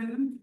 in?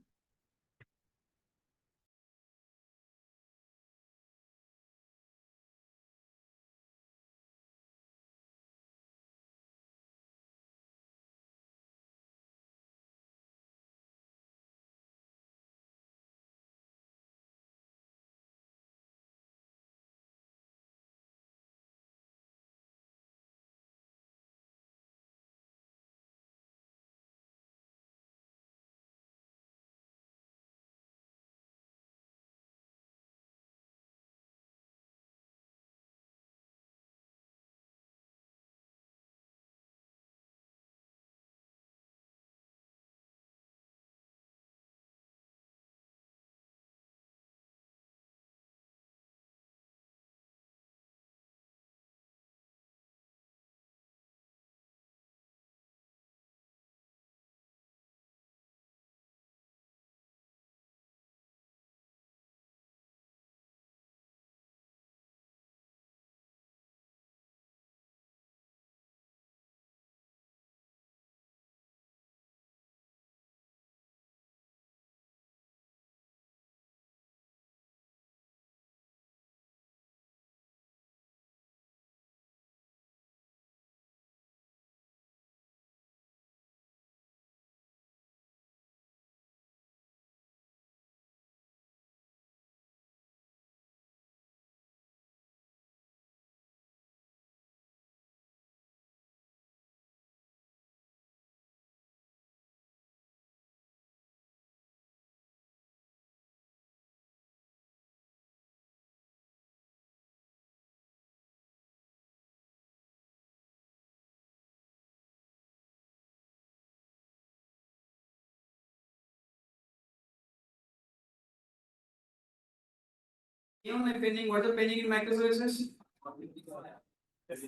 Pending, what is pending in microservices?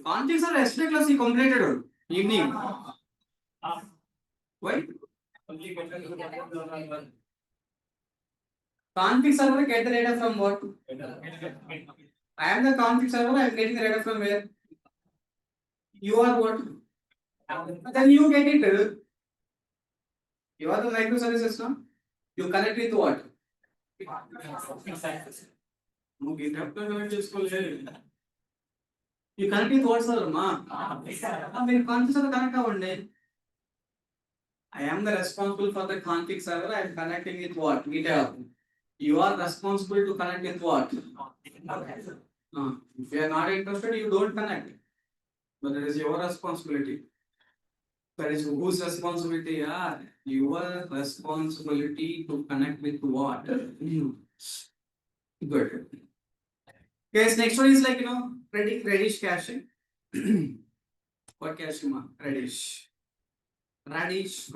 Configs are yesterday class he completed evening. Why? Config server get the data from what? I am the config server, I am getting the data from where? You are what? Then you get it. You are the microservices, no? You connect with what? You connect with what server, ma? Config server connect avandi. I am the responsible for the config server. I am connecting with what? GitHub. You are responsible to connect with what? If you are not interested, you don't connect. But it is your responsibility. That is whose responsibility? Yeah, your responsibility to connect with what? Good. Guys, next one is like Reddish caching. What caching, ma? Reddish. Radish.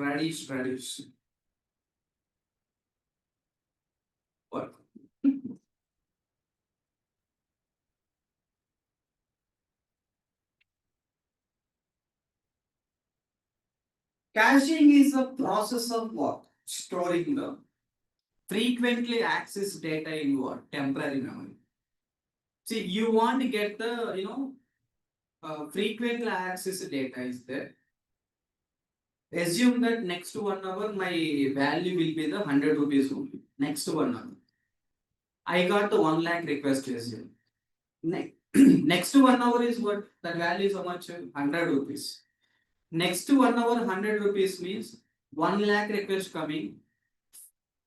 What? Caching is a process of what? Storing the frequently accessed data in what? Temporary memory. See, you want to get the frequently accessed data is there. Assume that next 1 hour my value will be the 100 rupees only. Next 1 hour. I got the 1 lakh request assume. Next 1 hour is what? That value is how much? 100 rupees. Next 1 hour 100 rupees means 1 lakh request coming.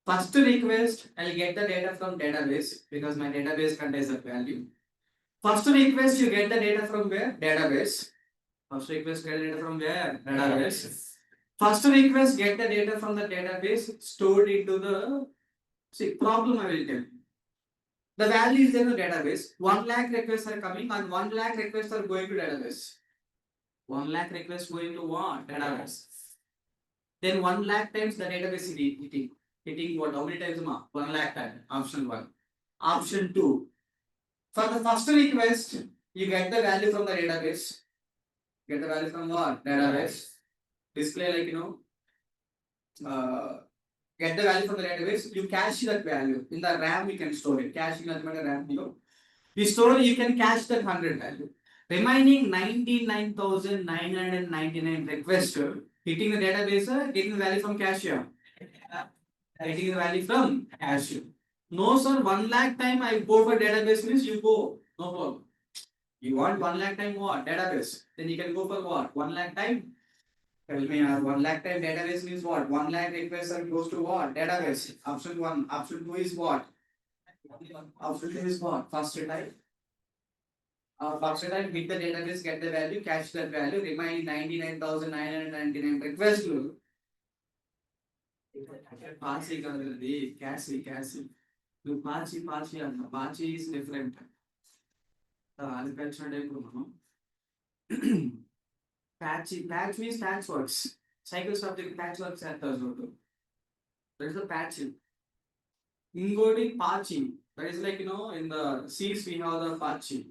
First request, I'll get the data from database because my database contains that value. First request, you get the data from where? Database. First request, get the data from where? Database. First request, get the data from the database, stored into the problem I will tell. The value is in the database. 1 lakh requests are coming and 1 lakh requests are going to database. 1 lakh requests going to what? Database. Then 1 lakh times the database is hitting. Hitting what? How many times? 1 lakh times. Option 1. Option 2. For the first request, you get the value from the database. Get the value from what? Database. Display get the value from the database. You cache that value. In the RAM, you can store it. Caching the RAM. You store, you can cache that 100 value. Remaining 99,999 requests hitting the database, getting the value from cache. Getting the value from cache. No sir, 1 lakh time I go for database means you go. No problem. You want 1 lakh time what? Database. Then you can go for what? 1 lakh time. Tell me 1 lakh time database means what? 1 lakh request goes to what? Database. Option 1. Option 2 is what? Option 2 is what? First type. First time hit the database, get the value, cache that value, remain 99,999 request. Pachi kadadi, cache. You Pachi and Pachi is different. Agriculture type. Patch means patch works. Cycle subject patch works at the that is the patching. Ingodi patching. That is like in the seeds we have the patching.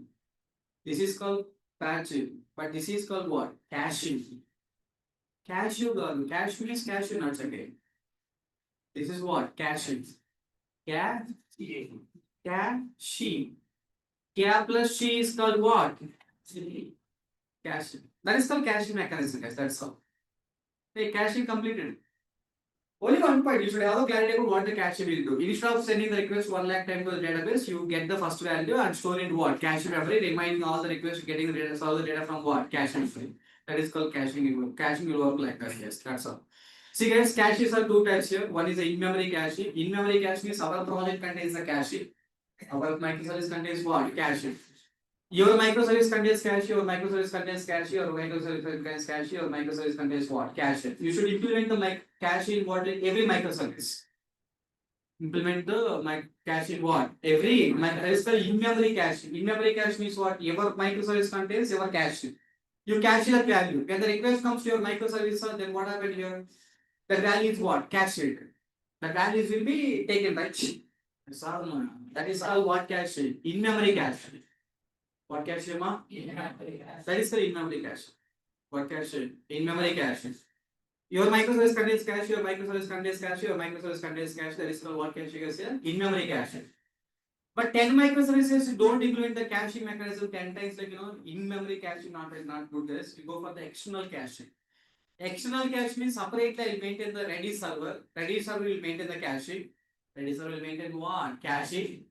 This is called patching, but this is called what? Caching. Cashew means cashew nuts again. This is what? Caching. Caching. K plus she is called what? Caching. That is called caching mechanism, guys. That's all. Hey, caching completed. Only one point, you should have a clarity about what the cache will do. Instead of sending the request 1 lakh time to the database, you get the first value and store it what? Cache memory, reminding all the requests, getting the data, solve the data from what? Cache memory. That is called caching. Caching will work like that, yes, that's all. See guys, caches are two types here. One is the in-memory cache. In-memory cache means our project contains a cache. Our microservice contains what? Cache. Your microservice contains cache, your microservice contains cache, your microservice contains cache, your microservice contains what? Cache. You should implement the cache in what? Every microservice. Implement the cache in what? Every that is the in-memory cache. In-memory cache means what? Your microservice contains your cache. You cache that value. When the request comes to your microservice, then what happened here? The value is what? Cached. The values will be taken, right? That is called what cache? In-memory cache. What cache, ma? That is the in-memory cache. What cache? In-memory cache. Your microservice contains cache, your microservice contains cache, your microservice contains cache. That is called what cache you guys here? In-memory cache. But 10 microservices don't implement the caching mechanism 10 times, like in-memory caching not good. This you go for the external caching. External cache means separately I will maintain the Redis server. Redis server will maintain the caching. Redis server will maintain what? Caching.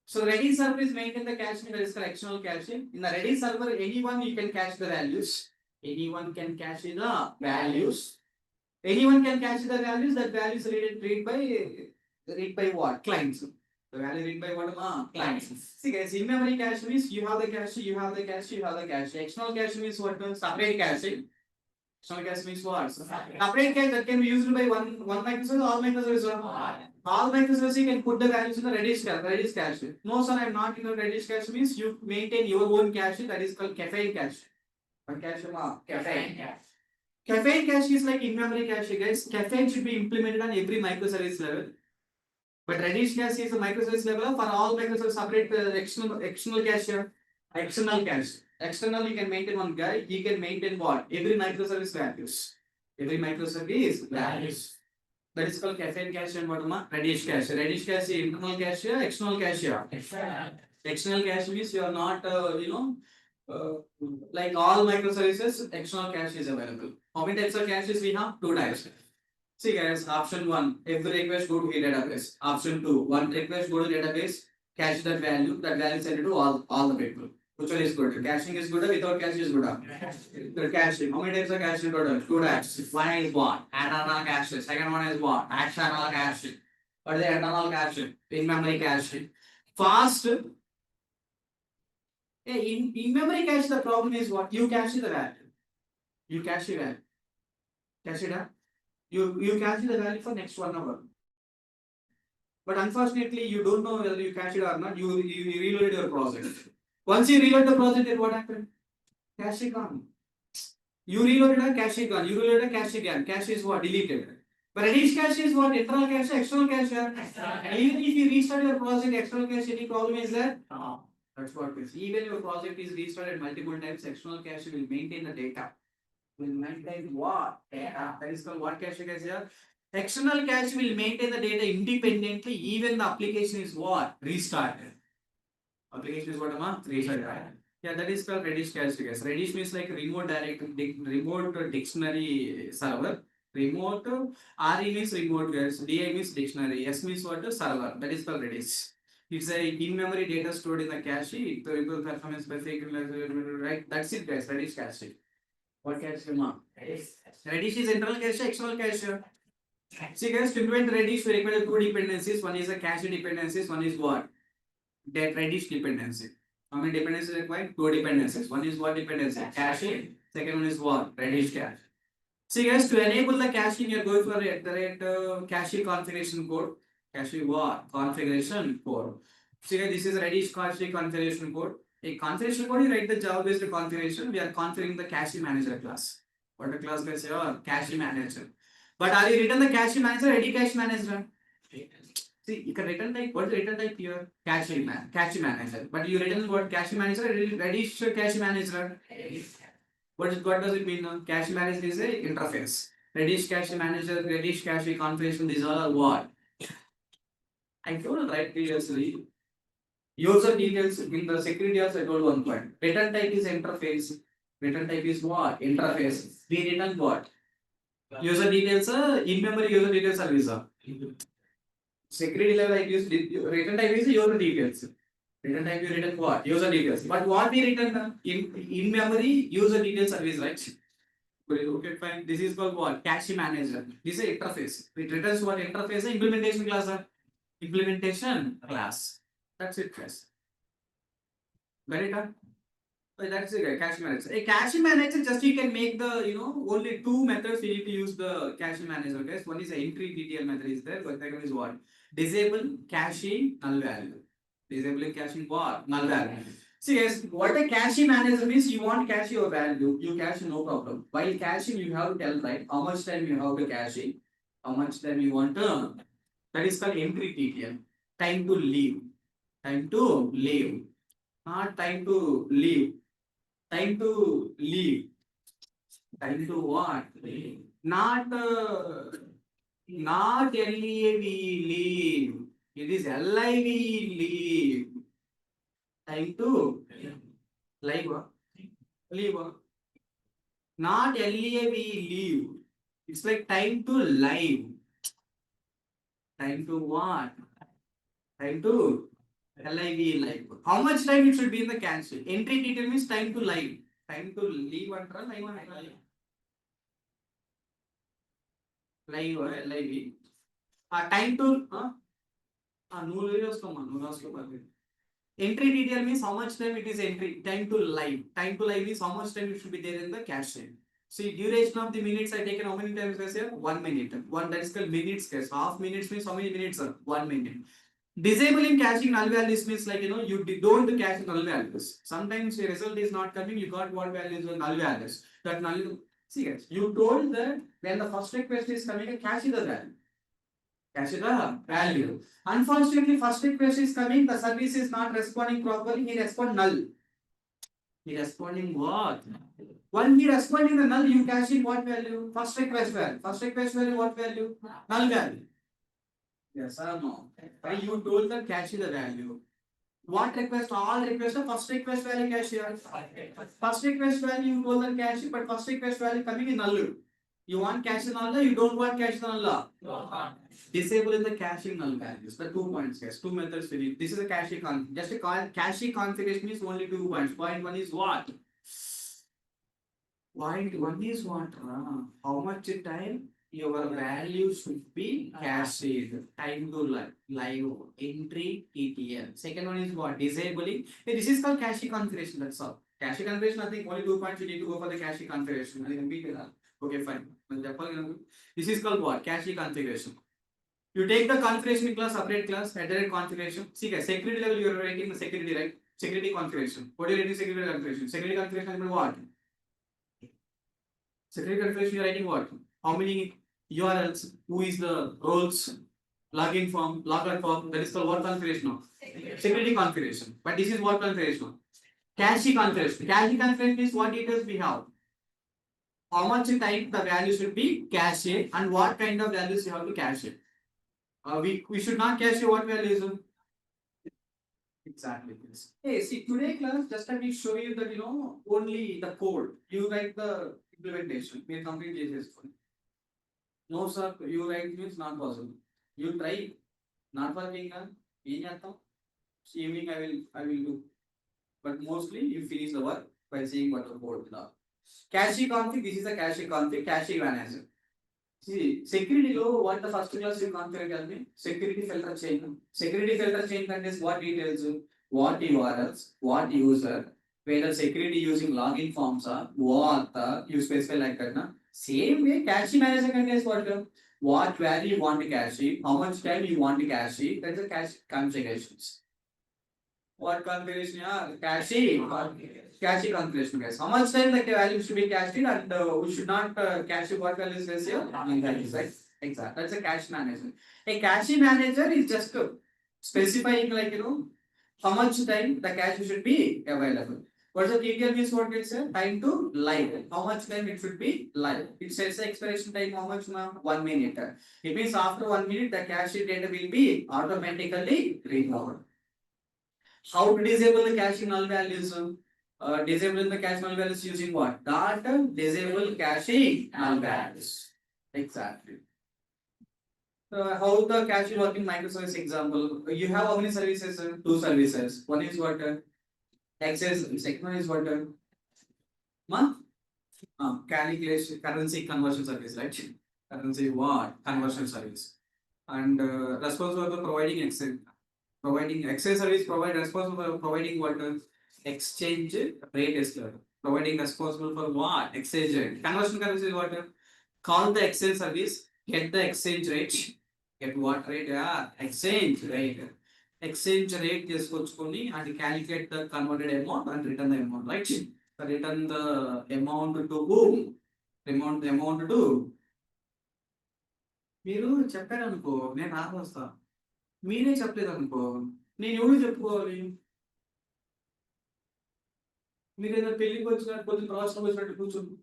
So Redis server is maintain the caching, that is called external caching. In the Redis server, anyone you can cache the values. Anyone can cache the values. Anyone can cache the values. That values read by what? Clients. The value read by what? Clients. See guys, in-memory cache means you have the cache, you have the cache, you have the cache. External cache means what? Separate caching. External cache means what? Separate cache that can be used by one microservice, all microservices. All microservices you can put the values in the Redis cache. No sir, I am not in the Redis cache means you maintain your own cache, that is called caffeine cache. What cache? Caffeine cache. Caffeine cache is like in-memory cache, guys. Caffeine should be implemented on every microservice level. But Redis cache is a microservice level. For all microservices, separate external cache here. External cache. External you can maintain one guy. He can maintain what? Every microservice values. Every microservice values. That is called caffeine cache and what? Redis cache. Redis cache is internal cache, external cache. External cache means you are not, like all microservices, external cache is available. How many types of caches we have? Two types. See guys, option 1, every request go to a database. Option 2, one request go to database, cache that value send it to all the people. Which one is good? Caching is good or without caching is good? The caching. How many types of caching total? Two types. One is what? Internal caching. Second one is what? External caching. What is the internal caching? In-memory caching. Fast. In-memory cache, the problem is what? You cache the value. You cache the value. Cache it up. You cache the value for next 1 hour. But unfortunately, you don't know whether you cache it or not. You reload your project. Once you reload the project, then what happened? Cache gone. You reloaded a cache gone. You reloaded a cache again. Cache is what? Deleted. But Redis cache is what? Internal cache, external cache. And even if you restart your project, external cache, any problem is there? No. That's what it is. Even your project is restarted multiple times, external cache will maintain the data. Will maintain what? Data. That is called what cache guys here? External cache will maintain the data independently, even the application is what? Restarted. Application is what? Restarted. Yeah, that is called Redis cache guys. Redis means like remote dictionary server. Remote, RE means remote guys, DI means dictionary, S means what? Server. That is called Redis. It's a in-memory data stored in the cache. It will performance specific, right? That's it, guys. Redis cache. What cache? Redis is internal cache, external cache. See, guys, to implement Redis, we require two dependencies. One is a cache dependencies. One is what? That Redis dependency. How many dependencies required? Two dependencies. One is what dependency? Cache. Second one is what? Redis cache. See guys, to enable the caching, you are going for cache configuration code. Cache what? Configuration code. See guys, this is Redis cache configuration code. A configuration code, you write the Java-based configuration. We are configuring the cache manager class. What the class guys are? Cache manager. But are you written the cache manager? Ready cache manager. See, you can return type. What is the return type here? Cache manager. But you written what cache manager? Redis cache manager. What does it mean now? Cache manager is a interface. Redis cache manager, Redis cache configuration, these all are what? I told right previously. User details in the security also I told one point. Return type is interface. Return type is what? Interface. We return what? User details, in-memory user details are visa. Security level I use return type is user details. Return type you return what? User details. But what we return in memory user details service, right? Okay, fine. This is called what? Cache manager. This is an interface. It returns what interface? Implementation class. Implementation class. That's it, guys. Got it? That's it, cache manager. A cache manager just you can make the only two methods you need to use the cache manager. Guys, one is the entry DTL method is there. But second is what? Disable caching null value. Disabling caching what? Null value. See guys, what a cache manager means you want cache your value, you cache no problem. While caching, you have to tell right how much time you have to cache, how much time you want to. That is called entry TTL. Time to leave. Time to leave. Not time to leave. Time to leave. Time to what? Not LEAV leave. It is LIV leave. Time to live. Leave. Not LEAV leave. It's like time to live. Time to what? Time to LIV live. How much time it should be in the cache? Entry detail means time to live. Time to leave and run. Live LIV. Time to entry detail means how much time it is entry. Time to live. Time to live is how much time it should be there in the cache. See, duration of the minutes I taken how many times guys here? 1 minute. One that is called minutes guys. Half minutes means how many minutes are? 1 minute. Disabling caching null values means like you don't cache null values. Sometimes the result is not coming, you got what values are null values. That null. See guys, you told that when the first request is coming, cache the value. Cache the value. Unfortunately, first request is coming, the service is not responding properly, he respond null. He responding what? When he responding the null, you cache in what value? First request value. First request value, what value? Null value. Yes or no? You told the cache the value. What request? All requests are first request value cache here. First request value you told the cache, but first request value coming in null. You want cache null, you don't want cache null. Disable in the caching null values. The 2 points, guys. 2 methods we need. This is a cache just a cache configuration is only 2 points. Point 1 is what? Point 1 is what? How much time your value should be cached? Time to live entry TTL. Second one is what? Disabling. Hey, this is called cache configuration. That's all. Cache configuration, I think only 2 points you need to go for the cache configuration. I repeat that. Okay, fine. This is called what? Cache configuration. You take the configuration class, separate class, header configuration. See guys, security level you are writing the security, right? Security configuration. What are you writing security configuration? Security configuration is what? Security configuration you are writing what? How many URLs? Who is the roles? Login form, logout form. That is called what configuration of? Security configuration. But this is what configuration? Cache configuration. Cache configuration is what details we have. How much time the value should be cached and what kind of values you have to cache. We should not cache what values. Exactly. Yes. Hey, see today class just let me show you that only the code. You write the implementation. We complete this. No, sir, you write means not possible. You try, not working, evening I will do. But mostly you finish the work by seeing what the board now. Cache config, this is a cache config, cache manager. See, security low, what the first class you configure tell me? Security filter chain. Security filter chain contains what details? What URLs, what user, whether security using login forms are, what you specify like that. Na? Same way, cache manager contains what value you want to cache, how much time you want to cache, that's the cache configurations. What configuration? Yeah, cache configuration, guys. How much time the value should be cached in, and we should not cache what value is received? Right? Exactly. That's a cache manager. A cache manager is just specifying how much time the cache should be available. What's the TTL means what it says? Time to live. How much time it should be live? It says the expiration time how much now? 1 minute. It means after 1 minute the cache data will be automatically recovered. How to disable the caching null values? Disabling the cache null values using what? Data disable caching null values. Exactly. How the cache will work in microservice example? You have how many services? Two services. One is what? Access. Second one is what? Calculation currency conversion service, right? Currency what? Conversion service. And responsible for providing exchange. Providing exchange service provide responsible for providing what? Exchange rate is providing responsible for what? Exchange rate. Conversion currency is what? Call the exchange service, get the exchange rate. Get what rate? Yeah, exchange rate. Exchange rate తీసుకొచ్చుకొని and calculate the converted amount and return the amount, right? So return the amount to whom? Amount to మీరు చెప్పారనుకో నేను రాకొస్తా. మీరే చెప్పలేదు అనుకో నేను ఎవరు చెప్పుకోవాలి? మీరు ఏదో పెళ్లికి వచ్చినట్టు కొంచెం ప్రవాసం వచ్చినట్టు కూర్చొని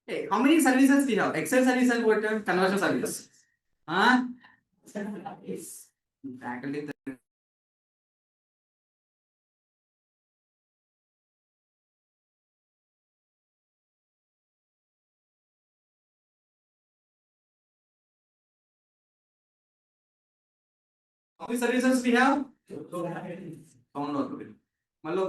Hey, how many services we have? Excel service and what? Conversion service. Huh? Faculty. How many services we have? Sound out. Mallo,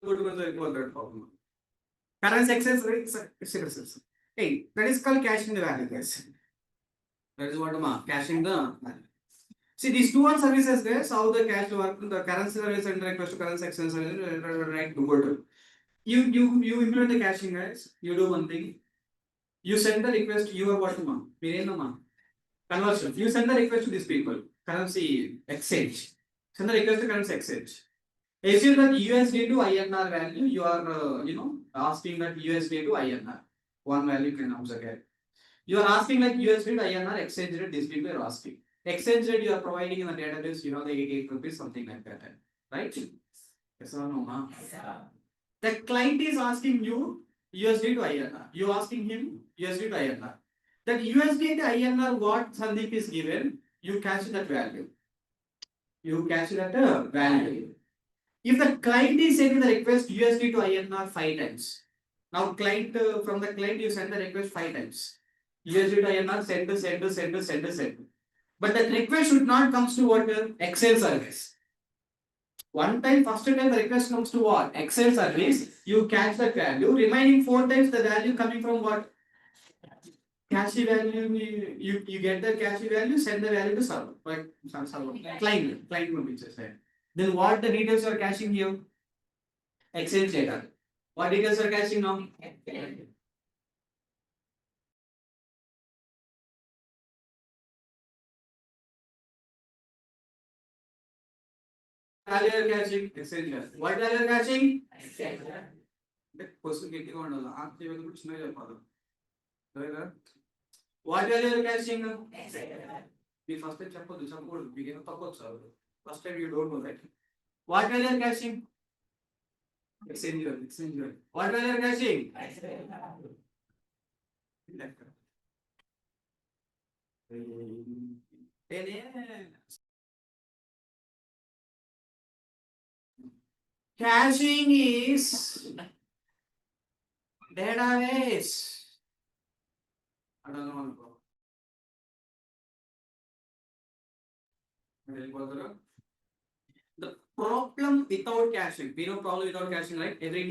go to the equal problem. Current access rate services. Hey, that is called caching the value, guys. That is what caching the value. See these two one services guys, how the cache work, the current service and request to current access service, right? You implement the caching guys. You do one thing. You send the request. You are what conversion. You send the request to these people. Currency exchange. Send the request to currency exchange. Assume that USD to INR value. You are asking that USD to INR. One value can also get. You are asking like USD to INR exchange rate. These people are asking. Exchange rate you are providing in the database, you have the 88 rupees, something like that, right? Yes or no, ma? The client is asking you USD to INR. You asking him USD to INR. That USD to INR what Sandeep is given, you catch that value. You catch that value. If the client is sending the request USD to INR 5 times, now client from the client you send the request 5 times. USD to INR send. But that request should not comes to what Excel service. One time, first time the request comes to what? Excel service. You catch that value. Remaining 4 times the value coming from what? Cache value. You get the cache value, send the value to server. Like server. Client will be just there. Then what the details are caching here? Exchange data. What details are caching now? Value are caching. Exchange. What value are caching? Question getting on the answer will be small father. What value are caching? We first time chapel support begin to talk about first time you don't know that. What value are caching? Exchange. What value are caching? Caching is database. I don't know. The problem without caching, we know problem without caching, right? Every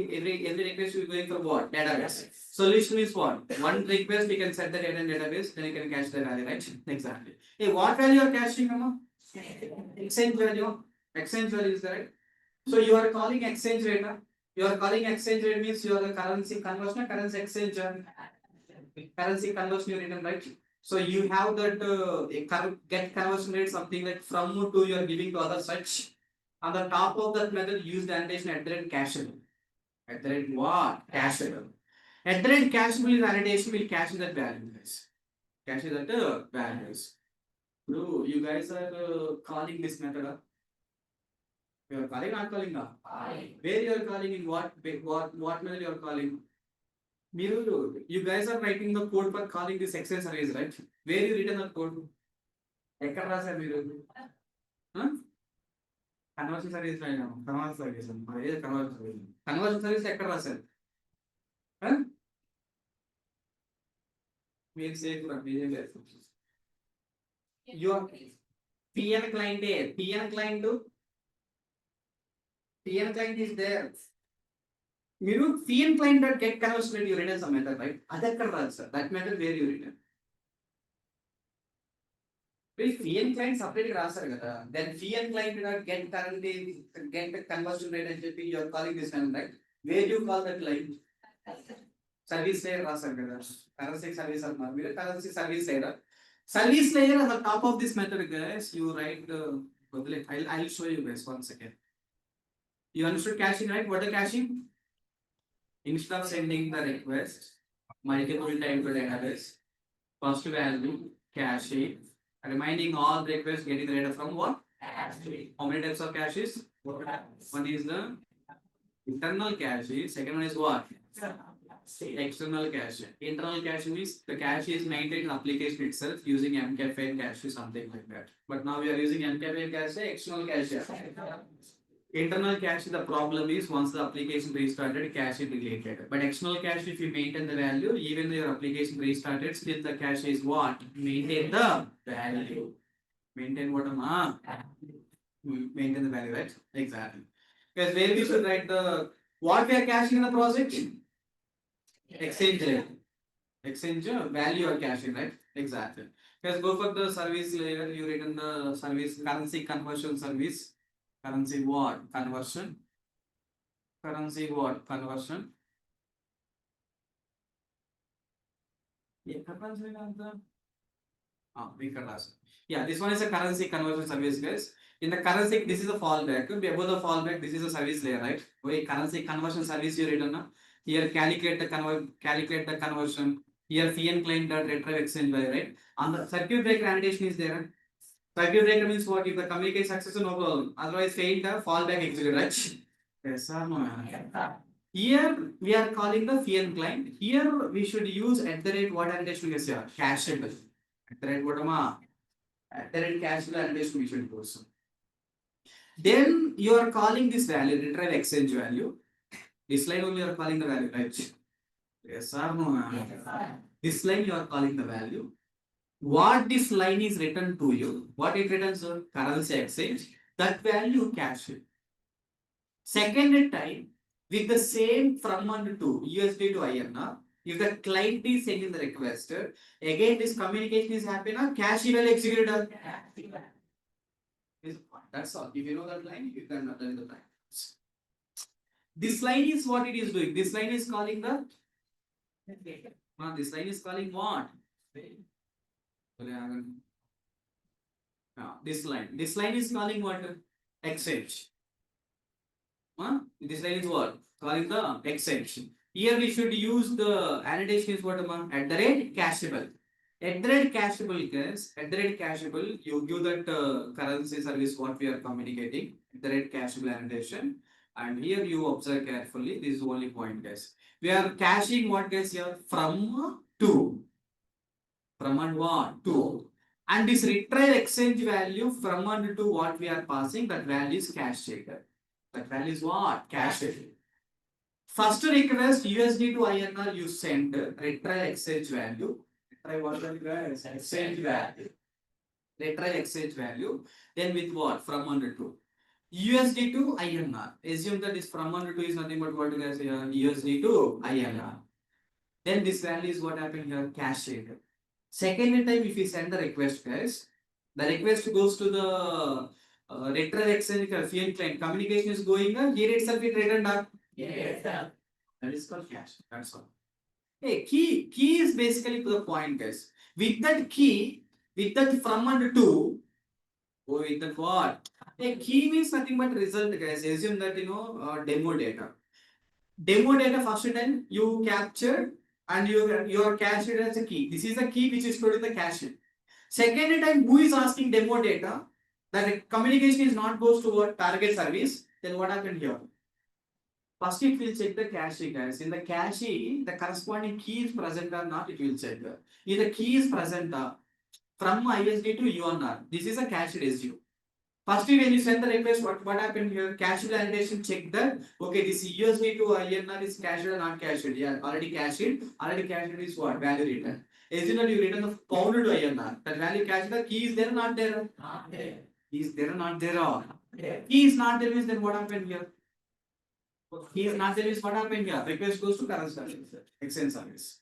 request we going for what? Database. Solution is what? One request we can set the data in database, then you can cache the value, right? Exactly. Hey, what value are caching, Amma? Exchange value. Exchange value is right. So you are calling exchange rate. You are calling exchange rate means you are the currency conversion, currency exchange, currency conversion you written, right? So you have that get conversion rate something like from to you are giving to other such. On the top of that method, use the annotation at the rate cashable. At the rate what? Cashable. At the rate cashable is annotation will cache that value, guys. Cache that values. Bro, you guys are calling this method. You are calling, not calling now. Where you are calling in what method you are calling? You guys are writing the code for calling this Excel service, right? Where you written the code? ఎక్కడ రాశారు మీరు conversion service రాయడం conversion service conversion service ఎక్కడ రాశారు మీరు safe your PN client is there. మీరు PN client dot get conversion rate you return some method right అది ఎక్కడ రాదు sir that method where you return PN client separate గా రాస్తారు కదా then PN client dot get conversion rate అని చెప్పి you're calling this method right where you call that client service layer రాస్తారు కదా కరెన్సీ సర్వీస్ అన్నారు మీరు currency service layer on the top of this method guys you write I'll show you guys one second. You understood caching, right? What is caching? Instead of sending the request multiple times to database, first value cache, reminding all requests getting the data from what? How many types of caches? One is the internal cache. Second one is what? External cache. Internal cache means the cache is maintained in application itself using MCAFE cache, something like that. But now we are using MCAFE cache, external cache. Internal cache, the problem is once the application restarted, cache is deleted. But external cache, if you maintain the value, even though your application restarted, still the cache is what? Maintain the value. Maintain what? Maintain the value, right? Exactly. Because where we should write the what we are caching in the project? Exchange rate. Exchange value or caching, right? Exactly. Because go for the service layer, you written the service currency conversion service. Currency what? Conversion. Currency what? Conversion. Yeah, this one is a currency conversion service, guys. In the currency, this is a fallback. Above the fallback, this is a service layer, right? Where currency conversion service you written. Here calculate the conversion. Here fee and claim that retrieve exchange value, right? On the circuit breaker annotation is there. Circuit breaker means what? If the communication successful, no problem. Otherwise, failed, fallback execute, right? Yes or no? Here we are calling the field client. Here we should use at the rate what annotation is here? Cacheable. At the rate what am At the rate cacheable annotation we should use. Then you are calling this value, retrieve exchange value. This line only you are calling the value, right? Yes or no? This line you are calling the value. What this line is written to you, what it returns currency exchange, that value cache it. Second time, with the same from and to USD to INR, if the client is sending the request, again this communication is happening, cache will execute. That's all. If you know that line, you can attend the line. This line is what it is doing. This line is calling the. This line is calling what? This line. This line is calling what? Exchange. This line is what? Calling the exchange. Here we should use the annotation is what? At the rate cacheable. At the rate cacheable guys. At the rate cacheable, you give that currency service what we are communicating. At the rate cacheable annotation. And here you observe carefully. This is the only point, guys. We are caching what guys here? From to. From and what? To. And this retrieve exchange value from and to what we are passing, that value is cached. That value is what? Cached. First request USD to INR you send retrieve exchange value. Retrieve what is exchange value. Retrieve exchange value. Then with what? From and to. USD to INR. Assume that this from and to is nothing but what guys here? USD to INR. Then this value is what happened here? Cached. Second time, if you send the request, guys, the request goes to the retrieve exchange field client. Communication is going on. Here itself it returned up. Yes, sir. That is called cache. That's all. Hey, key is basically to the point, guys. With that key, with that from and to, with that what? A key means nothing but result, guys. Assume that demo data. Demo data first time you captured and you are cached it as a key. This is the key which is stored in the cache. Second time, who is asking demo data? That communication is not goes to what target service. Then what happened here? First, it will check the cache, guys. In the cache, the corresponding key is present or not. It will check. If the key is present from ISD to UNR, this is a cached SU. First, when you send the request, what happened here? Cache validation check that. Okay, this USD to INR is cached or not cached. Yeah, already cached. Already cached is what? Value return. Assume that you return the pound to INR. That value cached, the key is there or not there? Not there. Is there or not there? Key is not there means then what happened here? Key is not there means what happened here? Request goes to current service. Exchange service.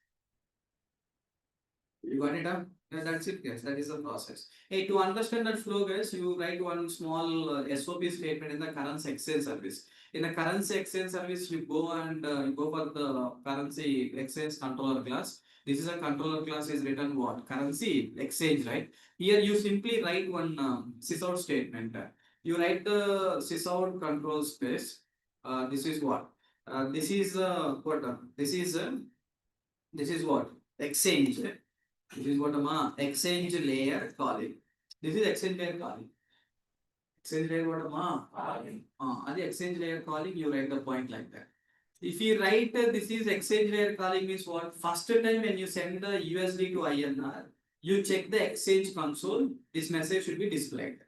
You got it up? Yeah, that's it, guys. That is the process. Hey, to understand that flow, guys, you write one small SOP statement in the currency exchange service. In the currency exchange service, you go and you go for the currency exchange controller class. This is a controller class is written what? Currency exchange, right? Here you simply write one sysout statement. You write the sysout control space. This is what? This is what? This is what? Exchange. This is what exchange layer calling. This is exchange layer calling. Exchange layer what calling. The exchange layer calling, you write the point like that. If you write this is exchange layer calling means what? First time when you send the USD to INR, you check the exchange console. This message should be displayed.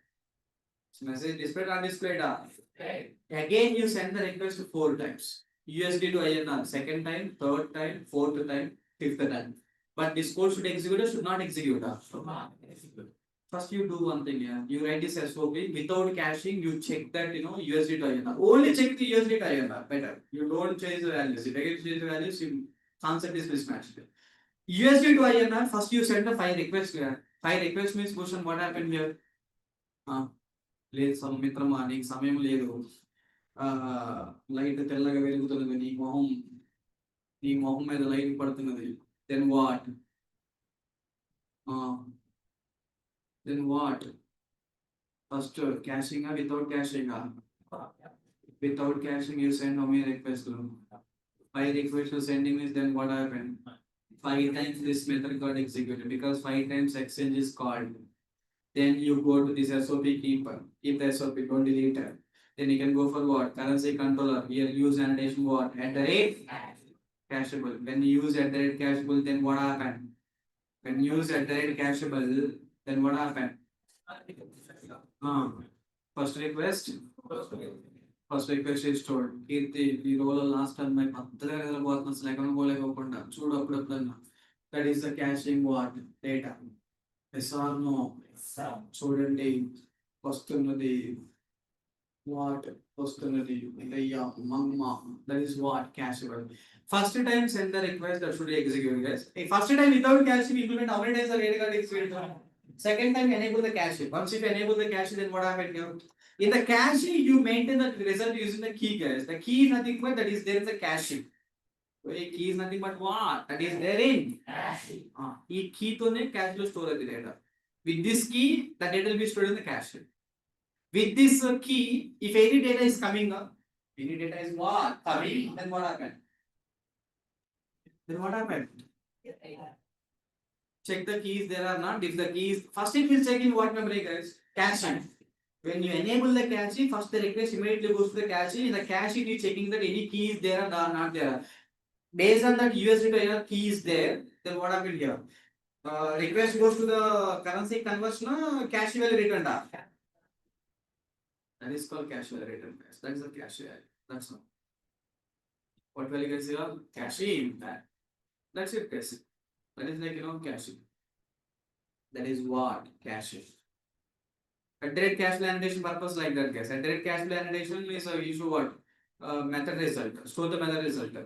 This message displayed or displayed. Right. Again, you send the request 4 times. USD to INR. Second time, third time, fourth time, fifth time. But this code should execute or should not execute? First, you do one thing here. You write this SOP without caching. You check that USD to INR. Only check the USD to INR. Better. You don't change the values. If you change the values, your concept is mismatched. USD to INR. First, you send the 5 requests here. 5 requests means question. What happened here? లేదు మిత్రమా నీకు సమయం లేదు light తెల్లగా వెలుగుతున్నది నీ మొహం మీద light పడుతున్నది then what first caching without caching without caching you send how many requests 5 requests to sending is then what happened 5 times this method got executed because 5 times exchange is called Then you go to this SOP keeper, keep the SOP, don't delete it. Then you can go for what? Currency controller. Here use annotation what? At the rate cashable. When you use at the rate cashable, then what happened? When you use at the rate cashable, then what happened? First request. First request is stored. కీర్తి ఈ role last time my పెద్దగా నిద్రపోతున్నా అసలు ఎక్కడ పోలేకోకుండా చూడు అప్పుడప్పుడన్నా. That is the caching what data. ఎస్ఆర్ నో చూడండి వస్తున్నది వాట్ వస్తున్నది అయ్యా మమ్మ that is what cacheable. First time send the request that should execute guys. First time without caching implement how many times the rate card execute? Second time enable the caching. Once you enable the caching, then what happened here? In the caching, you maintain the result using the key, guys. The key is nothing but that is there in the caching. So a key is nothing but what? That is there in caching. This key to ne cache lo store the data. With this key, the data will be stored in the cache. With this key, if any data is coming up, any data is what? Coming, then what happened? Then what happened? Check the keys there are not. If the keys, first it will check in what memory, guys? Caching. When you enable the caching, first the request immediately goes to the caching. In the caching, you checking that any keys there are not there. Based on that USB to error key is there, then what happened here? Request goes to the currency conversion, cache value return. That is called cache value return. That is the cache value. That's all. What value gets here? Caching. That's it, guys. That is like caching. That is what caching. A direct cache annotation purpose like that, guys. A direct cache annotation is a issue what? Method result. Store the method result.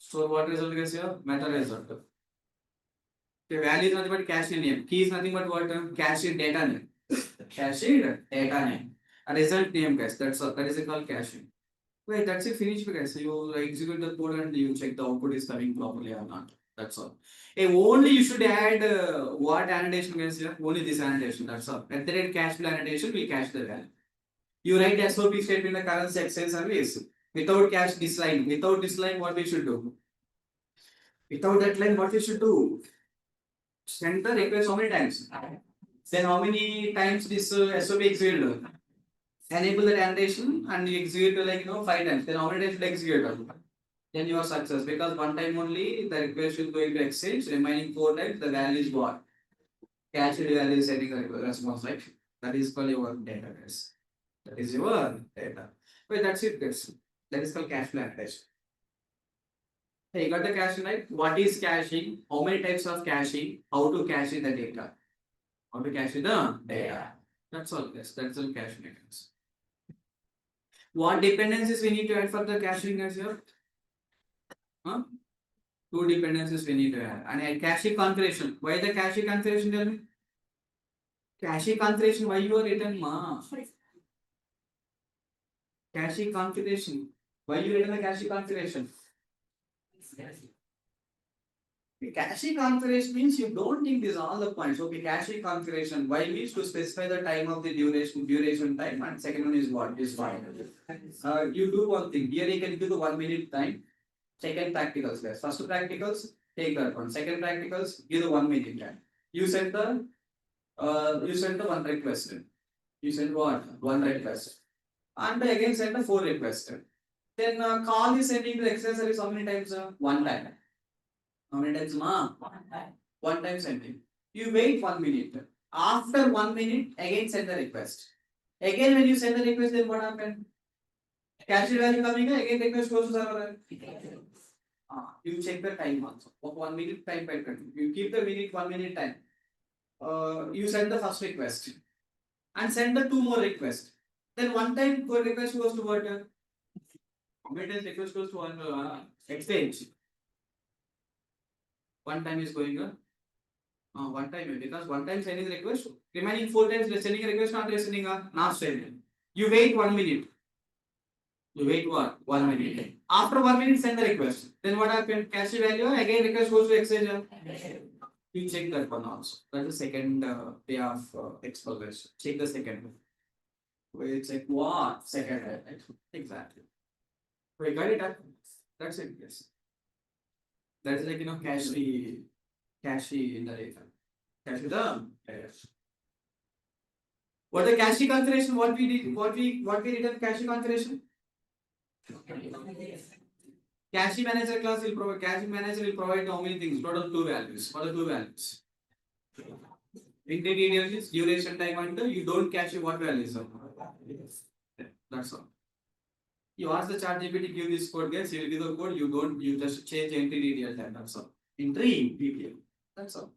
Store what result, guys? Here method result. The value is nothing but cache name. Key is nothing but what? Cache data name. Cache data name. A result name, guys. That's all. That is called caching. Wait, that's it. Finished, guys. So you execute the code and you check the output is coming properly or not. That's all. Hey, only you should add what annotation, guys? Here only this annotation. That's all. At the rate cache annotation, we cache the value. You write SOP statement in the currency exchange service without cache this line. Without this line, what we should do? Without that line, what we should do? Send the request how many times? Then how many times this SOP executed? Enable the annotation and you execute like 5 times. Then how many times you execute? Then you are success because one time only the request will go into exchange. Remaining 4 times the value is what? Cached value is setting a response, right? That is called your data, guys. That is your data. Wait, that's it, guys. That is called cache annotation. Hey, you got the caching, right? What is caching? How many types of caching? How to cache the data? How to cache the data? That's all, guys. That's all caching mechanism. What dependencies we need to add for the caching, guys? Here? Two dependencies we need to add. And a cache configuration. Why the cache configuration? Tell me. Cache configuration. Why you are written, ma? Cache configuration. Why you written the cache configuration? Cache configuration means you don't think these are all the points. Okay, cache configuration. Why means to specify the time of the duration time, and second one is what is fine. You do one thing. Here you can give the 1 minute time. Second practicals, guys. First practicals, take that one. Second practicals, give the 1 minute time. You send the one request. You send what? One request. And again send the 4 requests. Then call is sending to external service how many times? One time. How many times, ma? One time sending. You wait 1 minute. After 1 minute, again send the request. Again, when you send the request, then what happened? Cache value coming, again request goes to server. You check the time also. 1 minute time by time. You keep the 1 minute time. You send the first request and send the 2 more requests. Then one time request goes to what? How many times request goes to one exchange? One time is going one time because one time sending the request. Remaining 4 times sending a request, not sending not sending. You wait 1 minute. You wait what? 1 minute. After 1 minute, send the request. Then what happened? Cache value again request goes to exchange. You check that one also. That's the second way of exploration. Check the second one. We check what? Second way. Exactly. We got it. That's it. Yes. That's like cache in the data. Cache the data. What the cash configuration? What we did? What we did in cache configuration? Cache manager class will provide. Cache manager will provide how many things? Total two values. What are the two values? Ingredients, duration time, and you don't cache what values are. That's all. You ask the chat GPT give this code, guys. He will give the code. You don't. You just change entry detail time. That's all. Entry detail. That's all.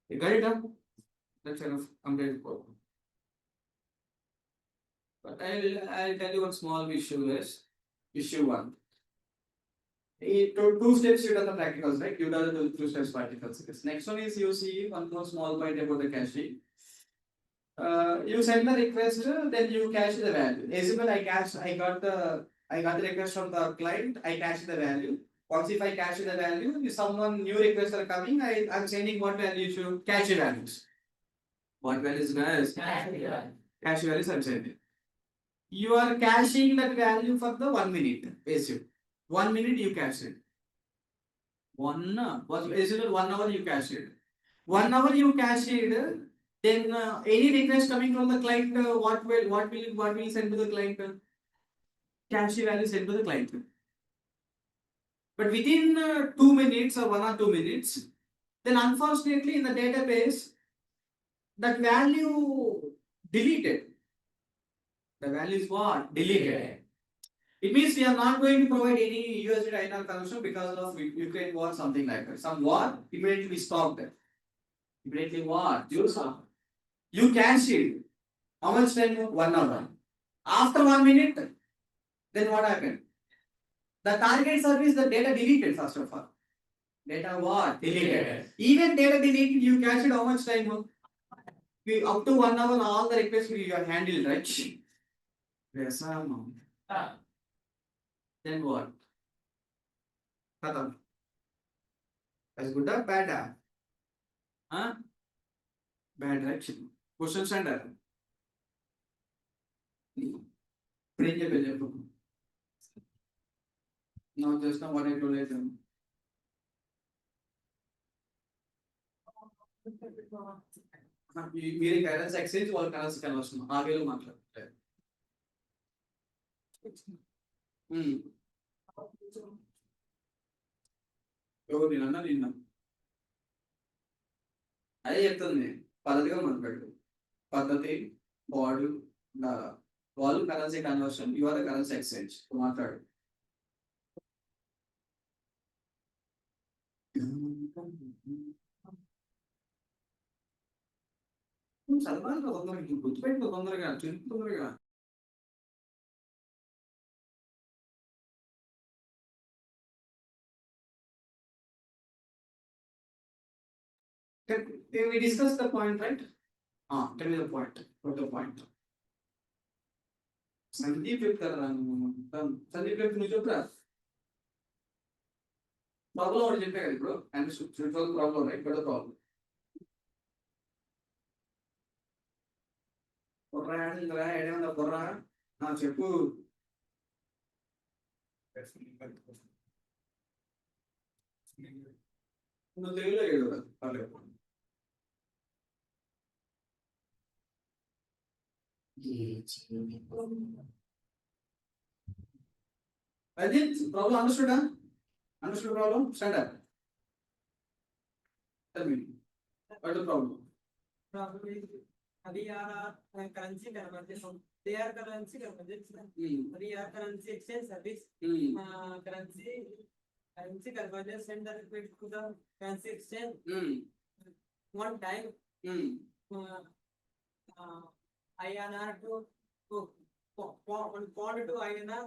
You got it up. That's enough. Complete problem. But I'll tell you one small issue is issue one. Two steps you done the practicals, right? You done the two steps practicals. Yes. Next one is you see one more small point about the caching. You send the request, then you cache the value. Assume I got the request from the client, I cache the value. Once if I cache the value, if someone new requests are coming, I'm sending what value to cache values. What values guys? Cache values I'm sending. You are caching that value for the 1 minute. Basically. 1 minute you cache it. Basically 1 hour you cache it. 1 hour you cache it. Then any request coming from the client, what will send to the client? Cache value sent to the client. But within 2 minutes or 1 or 2 minutes, then unfortunately in the database, that value deleted. The value is what? Deleted. It means we are not going to provide any USD INR conversion because of Ukraine war, something like that. Some war, immediately we stopped it. Immediately what? You cache it. How much time? 1 hour. After 1 minute, then what happened? The target service, the data deleted first of all. Data what? Deleted. Even data deleted, you cache it how much time? Up to 1 hour, all the requests you are handled, right? Yes, then what? Khatam. That's good or bad? Huh? Bad, right? Question center. No, just now what I told you. మీరు currency exchange వాళ్ళ currency conversion ఆ వేలో మాట్లాడుతారు ఎవరు నేనన్నా నిన్న అదే చెప్తుంది పద్ధతిగా మాట్లాడు పద్ధతి వాడు వాళ్ళు currency conversion your currency exchange మాట్లాడు చదవాలి తొందరగా గుర్తుపెట్టుకో తొందరగా తెలుపు తొందరగా we discussed the point, right? Tell me the point. What the point? Sandeep Sandeep నువ్వు చెప్పురా ప్రాబ్లం ఒకటి చెప్పే కదా ఇప్పుడు and problem right but problem బుర్రా ఏడేమన్నా బుర్రా చెప్పు నువ్వు తెలుగులో ఏడు పర్లేదు అది ప్రాబ్లం అండర్స్టూడా understood problem stand up tell me what is the problem अभी यार currency conversion they are currency conversion we are currency exchange service currency conversion send the request to the currency exchange one time INR to pound to INR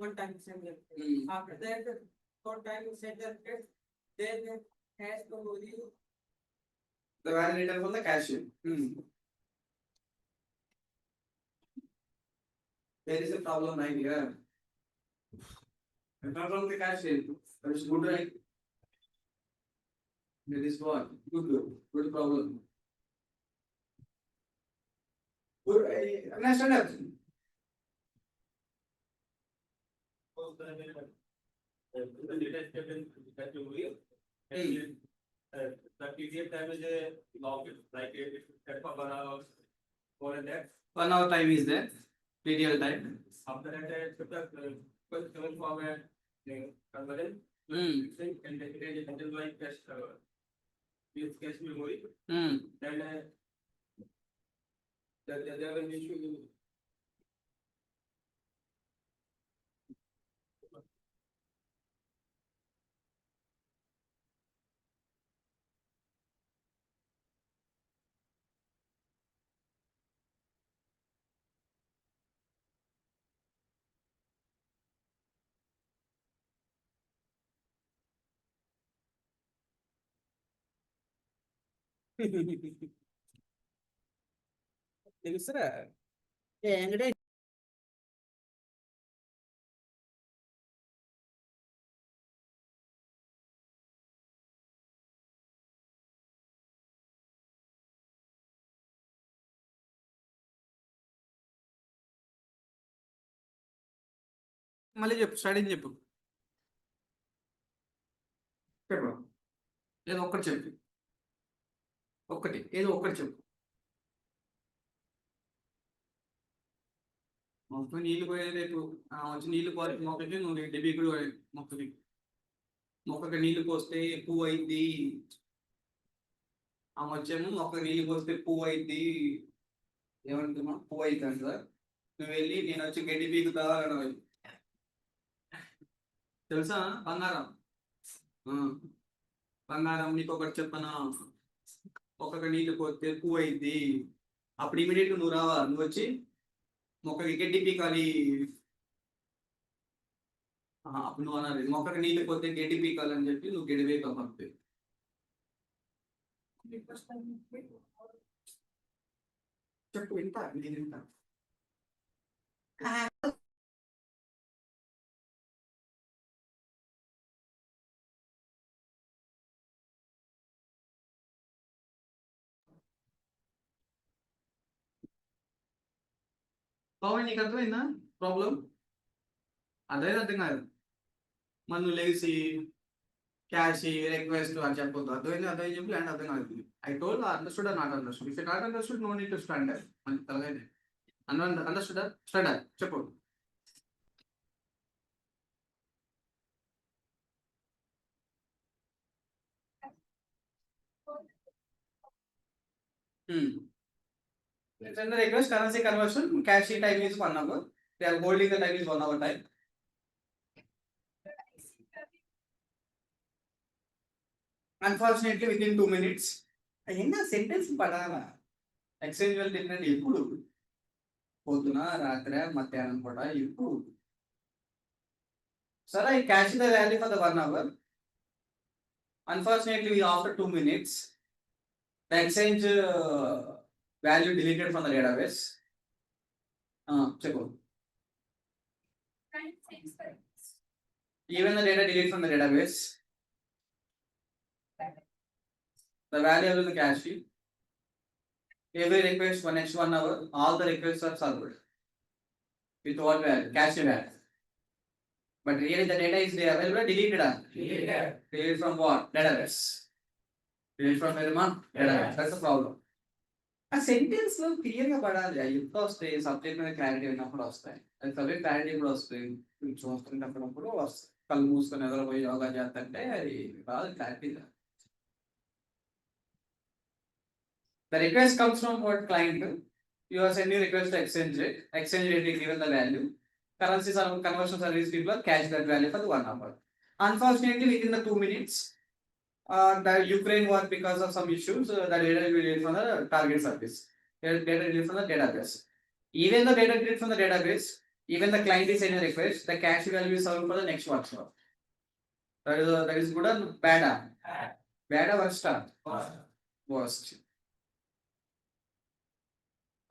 one time send the after that one time you send the request then has to you the validator for the cache. There is a problem right here. The problem with the cache. That is good, right? That is what? Good problem. Good. Understand that? The period time is a long, like it for 1 hour, more than that. 1 hour time is there, PDL time. After that, first seven format, conversion, Hmm. and then it is handled by cache memory. Hmm. Then there will be issue. తెలుసురా మళ్ళీ చెప్పు starting చెప్పు చెప్పు ఏదో ఒక్కటి చెప్పు ఒక్కటి ఏదో ఒక్కటి చెప్పు మొత్తం నీళ్ళు పోయేది రేపు వచ్చి నీళ్ళు పోయి మొక్కకి నువ్వు డెబికుడు మొక్కకి మొక్కకి నీళ్ళు పోస్తే పువ్వు అయింది ఆమె వచ్చాము మొక్క నీళ్ళు పోస్తే పువ్వు అయింది ఏమంటున్నా పువ్వు అవుతుంది సార్ నువ్వు వెళ్ళి నేను వచ్చి గడ్డి పీకుతా అనవాలి తెలుసా బంగారం ఆ, బంగారం నీకు ఒకటి చెప్పనా ఒక్కొక్క నీళ్ళు పోతే పువ్వు అయింది అప్పుడు ఇమీడియట్ నువ్వు రావా నువ్వు వచ్చి మొక్కకి గడ్డి పీకాలి అప్పుడు నువ్వు అనాలి మొక్కకి నీళ్ళు పోతే గడ్డి పీకాలని చెప్పి నువ్వు గడ్డి పీకాలి చెప్పు వింటా నేను వింటా పవన్ నీకు అర్థమైందా ప్రాబ్లం అర్థం కాదు మన నువ్వు లేచి క్యాష్ రిక్వెస్ట్ అని చెప్పొద్దు అర్థం చెప్పి ల్యాండ్ అర్థం కాదు I told understood not understood if not understood no need to stand మన తలగానే అండర్స్టూడ్ స్టాండ్ చెప్పు Send the request currency conversion, cash time is 1 hour. They are holding the time is 1 hour time. Unfortunately, within 2 minutes. అయినా sentence పడాలా exchange well different ఎప్పుడు పొద్దున రాత్రి మధ్యాహ్నం కూడా ఎప్పుడు సరే I cash the value for the 1 hour. Unfortunately, after 2 minutes, the exchange value deleted from the database. Check out. Even the data deleted from the database. The value of the cache. Every request for next 1 hour, all the requests are solved. With what value? Cache value. But really the data is there available, deleted. Deleted from what? Database. Deleted from where, man? Database. That's the problem. ఆ sentence లో clear గా పడాలి ఎప్పుడు వస్తాయి subject మీద clarity ఉన్నప్పుడు వస్తాయి అది సబ్జెక్ట్ క్లారిటీ కూడా వస్తాయి చూస్తున్నప్పుడు వస్తాయి కళ్ళు మూసుకొని ఎదురుపోయి యోగా చేస్తుంటే అది రాదు clarity. The request comes from what client? You are sending request to exchange rate. Exchange rate is given the value. Currency conversion service people cash that value for the 1 hour. Unfortunately, within the 2 minutes, the Ukraine war because of some issues, the data will be deleted from the target service. Data deleted from the database. Even the data deleted from the database, even the client is sending a request, the cache value is served for the next workshop. That is good or bad? Bad or worst? Worst.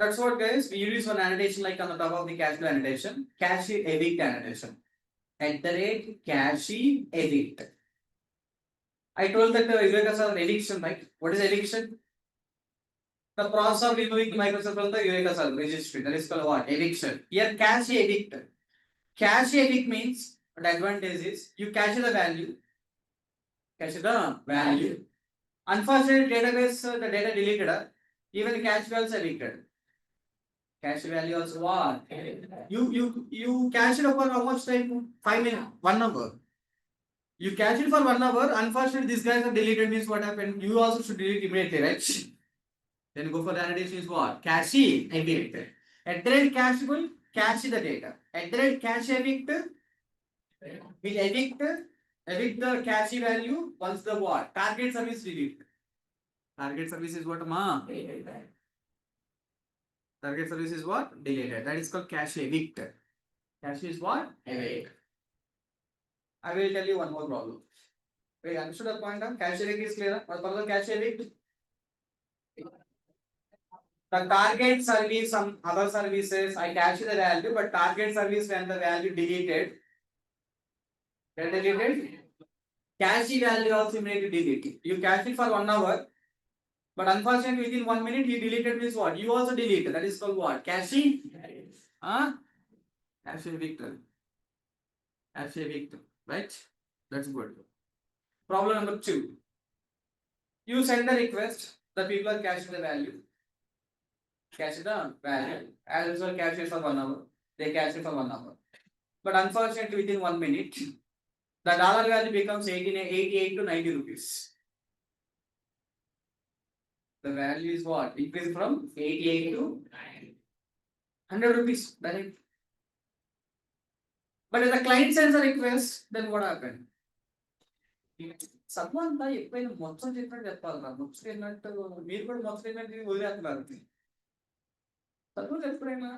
That's what guys, we use one annotation like on the top of the cache annotation, cache evict annotation. @cache evict. I told that Eureka server eviction, right? What is eviction? The process of removing Microsoft from the Eureka server registry. That is called what? Eviction. Here cache evict. Cache evict means the advantage is you cache the value. Cache the value. Unfortunately, database the data deleted. Even cache values are deleted. Cache value also what? You cache it for how much time? 5 minutes, 1 hour. You cache it for 1 hour. Unfortunately, these guys have deleted means what happened? You also should delete immediately, right? Then go for the annotation is what? Cache evict. At the rate cacheable, cache the data. At the rate cache evict, will evict the cache value once the what? Target service delete. Target service is what ma? Target service is what? Deleted. That is called cache evict. Cache is what? Evict. I will tell you one more problem. Wait, understood the point of cache evict is clear? What for the cache evict? The target service, some other services, I cache the value, but target service when the value deleted, cache value also immediately delete. You cache it for 1 hour, but unfortunately within 1 minute you deleted means what? You also delete. That is called what? Cache? Cache victor. Cache victor. Right? That's good. Problem number 2. You send a request, the people are caching the value. Cache the value. As well cache it for 1 hour. They cache it for 1 hour. But unfortunately within 1 minute, the dollar value becomes 88 to 90 rupees. The value is what? Increased from 88 to 100 rupees. Direct. But if the client sends a request, then what happened? Someone by ఎప్పుడైనా మొత్తం చెప్పినట్టు చెప్పాలరా మొత్తం చెప్పినట్టు మీరు కూడా మొత్తం చెప్పినట్టు వదిలేస్తున్నారు చదువు ఎప్పుడైనా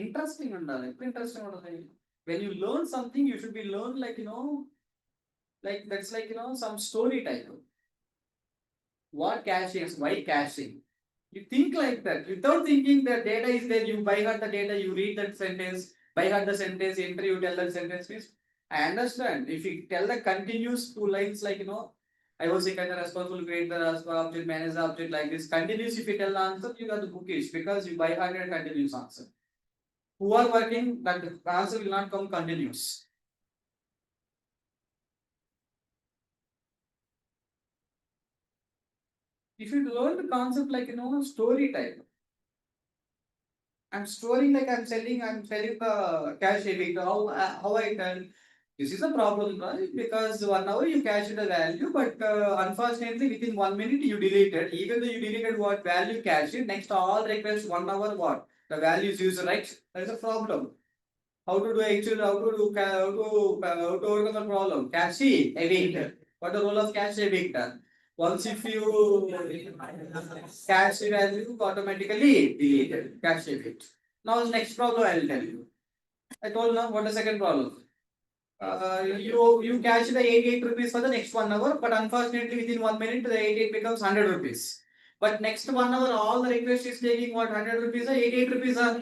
ఇంట్రెస్టింగ్ ఉండాలి ఎప్పుడు ఇంట్రెస్టింగ్ ఉండాలి when you learn something you should be learn like like that's like some story type. What cache is, why caching? You think like that without thinking the data is there, you by heart the data, you read that sentence, by heart the sentence, enter you tell that sentence means I understand. If you tell the continuous 2 lines like I was kind of responsible, create the object, manage the object like this. Continuous, if you tell the answer, you got the bookish because you by heart and continuous answer. Who are working, that the answer will not come continuous. If you learn the concept like story type, I'm storing like I'm telling the cache evict. How I tell this is a problem, right? Because 1 hour you cache the value, but unfortunately within 1 minute you deleted. Even though you deleted what value cache, next all requests 1 hour what the value is used, right? That is a problem. How to do actually? How to overcome the problem? Cache evict. What the role of cache evict? Once if you cache value automatically deleted. Cache evict. Now the next problem I will tell you. I told now what the second problem. You cache the 88 rupees for the next 1 hour, but unfortunately within 1 minute the 88 becomes 100 rupees. But next 1 hour all the request is taking what 100 rupees or 88 rupees are.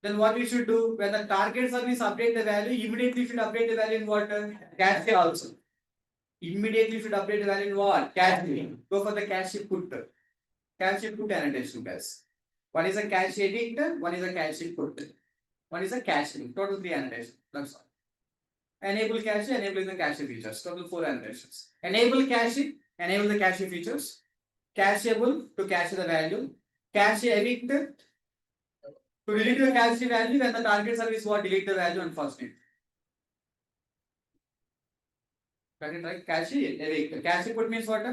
Then what we should do when the target service update the value, immediately should update the value in what? Cache also. Immediately should update the value in what? Cache. Go for the cache put. Cache put annotation guys. One is a cache evict, one is a cache put. One is a caching. Total 3 annotations. That's all. Enable cache, enable the cache features. Total 4 annotations. Enable cache, enable the cache features. Cacheable to cache the value. Cache evict to delete the cache value when the target service what delete the value unfortunately. Got it right? Cache evict. Cache put means what?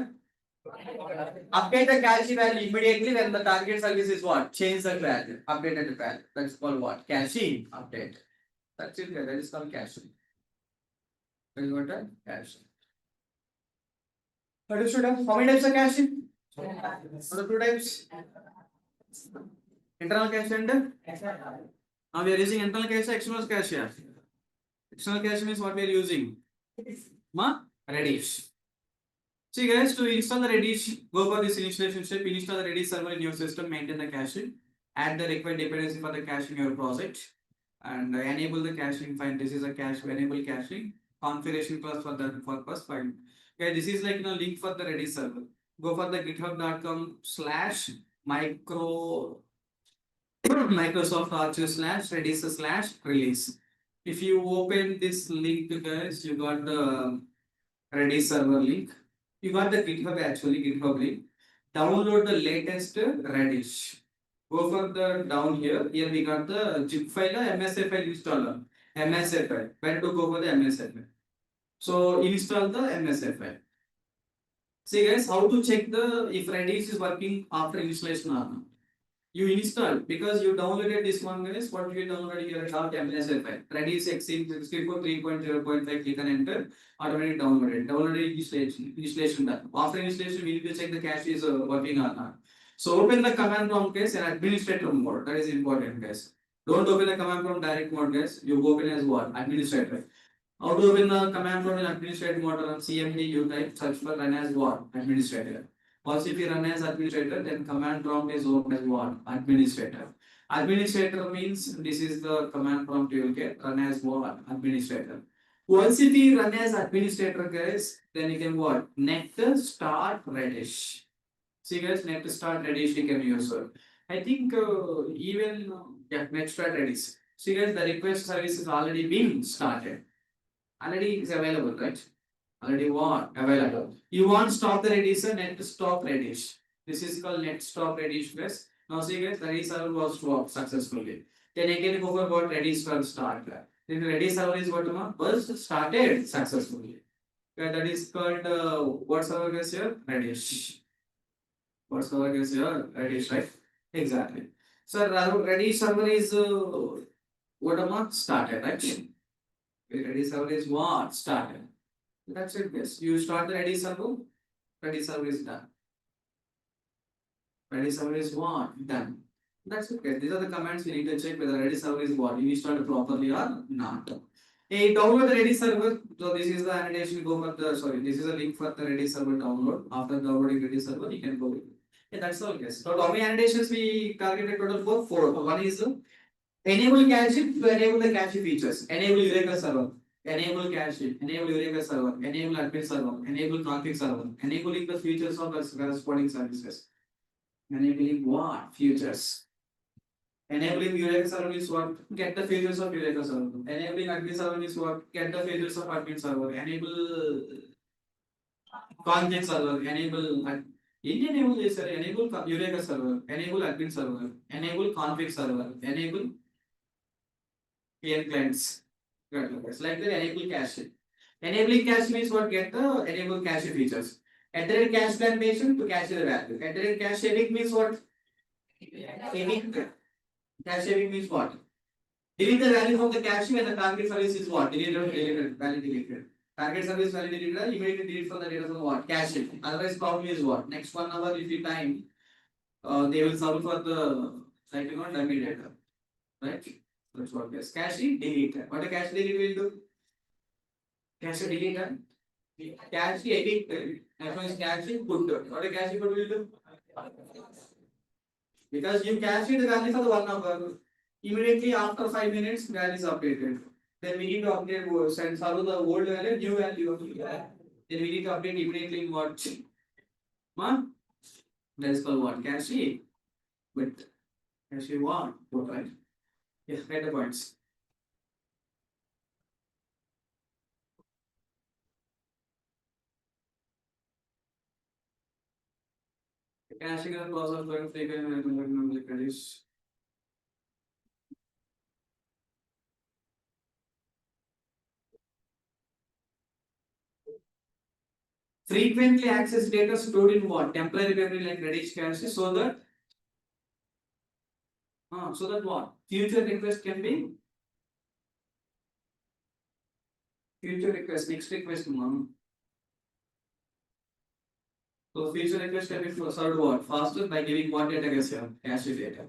Update the cache value immediately when the target service is what? Change the value. Updated the value. That's called what? Caching update. That's it. That is called caching. That is what? Caching. Understood? How many types of caching? What are 2 types? Internal cache and now we are using internal cache, external cache. External cache means what we are using? Redis. See guys, to install the Redis, go for this installation step. Install the Redis server in your system, maintain the caching, add the required dependency for the caching in your project, and enable the caching. Fine, this is a cache. Enable caching configuration class for that purpose. Fine. Okay, this is like link for the Redis server. Go for the github.com/Microsoft Archive/Redis/release. If you open this link, guys, you got the Redis server link. You got the GitHub actually, GitHub link. Download the latest Redis. Go for the down here. Here we got the zip file, MSA file installer. MSA file. Where to go for the MSA file? So install the MSA file. See guys, how to check the if Redis is working after installation or not. You install because you downloaded this one guys. What you downloaded here dot MSA file. Redis x64 3.0.5. Click and enter. Automatically downloaded. Downloaded installation done. After installation, we need to check the cache is working or not. So open the command prompt guys in administrator mode. That is important guys. Don't open the command prompt direct mode guys. You open as what? Administrator. How to open the command prompt in administrator mode on CMD? You type search for run as what? Administrator. First, if you run as administrator, then command prompt is open as what? Administrator. Administrator means this is the command prompt you will get. Run as what? Administrator. Once if you run as administrator, guys, then you can what? Net start Redis. See, guys, net start Redis you can use. I think even yeah, net start Redis. See, guys, the request service is already been started. Already is available, right? Already what? Available. You want stop the Redis, net stop Redis. This is called net stop Redis plus. Now see guys, the Redis server was stopped successfully. Then again go for what Redis server start. Then Redis server is what was started successfully. Okay, that is called what server is here? Redis. What server is here? Redis, right? Exactly. So Redis server is what started, right? Redis server is what started. That's it, guys. You start the Redis server, Redis server is done. Redis server is what? Done. That's it, guys. These are the commands we need to check whether Redis server is what installed properly or not. Hey, download the Redis server. So this is the annotation. Go for the sorry. This is a link for the Redis server download. After downloading Redis server, you can go with it. Yeah, that's all, guys. So how many annotations we targeted total for? Four. One is enable cache to enable the cache features. Enable Eureka server. Enable cache, enable Eureka server, enable admin server, enable config server, enabling the features of the corresponding services. Enabling what? Features. Enabling Eureka server is what? Get the features of Eureka server. Enabling admin server is what? Get the features of admin server. Enable config server. Enable this enable Eureka server. Enable admin server. Enable config server. Enable clients. Like the enable cache. Enabling cache means what? Get the enable cache features. Enter cache validation to cache the value. Enter cache saving means what? Saving cache saving means what? Delete the value from the cache when the target service is what? Deleted or deleted, value deleted. Target service value deleted, immediately delete from the data from what? Cache. Otherwise, problem is what? Next 1 hour if you time, they will solve for the like dummy data. Right? That's what yes. Cache delete. What a cache delete will do? Cache delete. Cache edit. That means cache put. What a cache put will do? Because you cache the value for the 1 hour. Immediately after 5 minutes, value is updated. Then we need to update send solve the old value, new value. Then we need to update immediately in what? Huh? That is called what? Cache. But cache what? Right? Yes, write the points. Caching and process going taken and credits. Frequently access data stored in what? Temporary memory like Redis cache so that what? Future request can be future request, next request, mom. So future request can be served what? Faster by giving what data guess here? Cache data.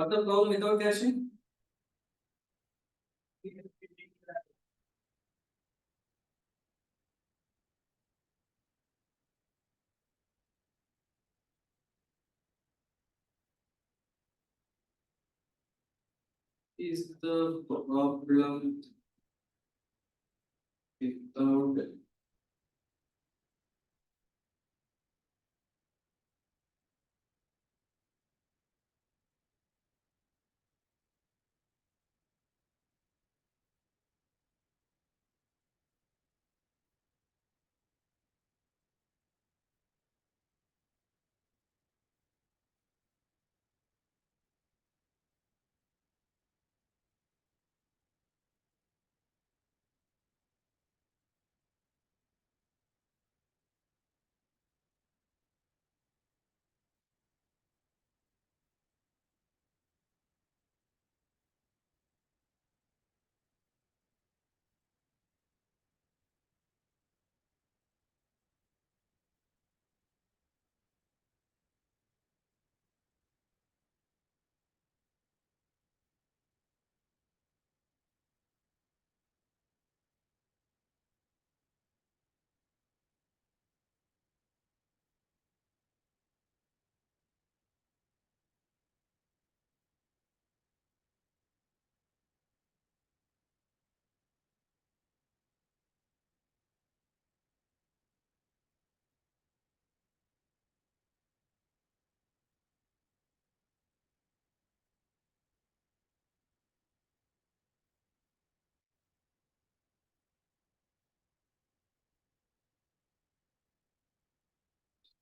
What's the problem without caching? Is the problem without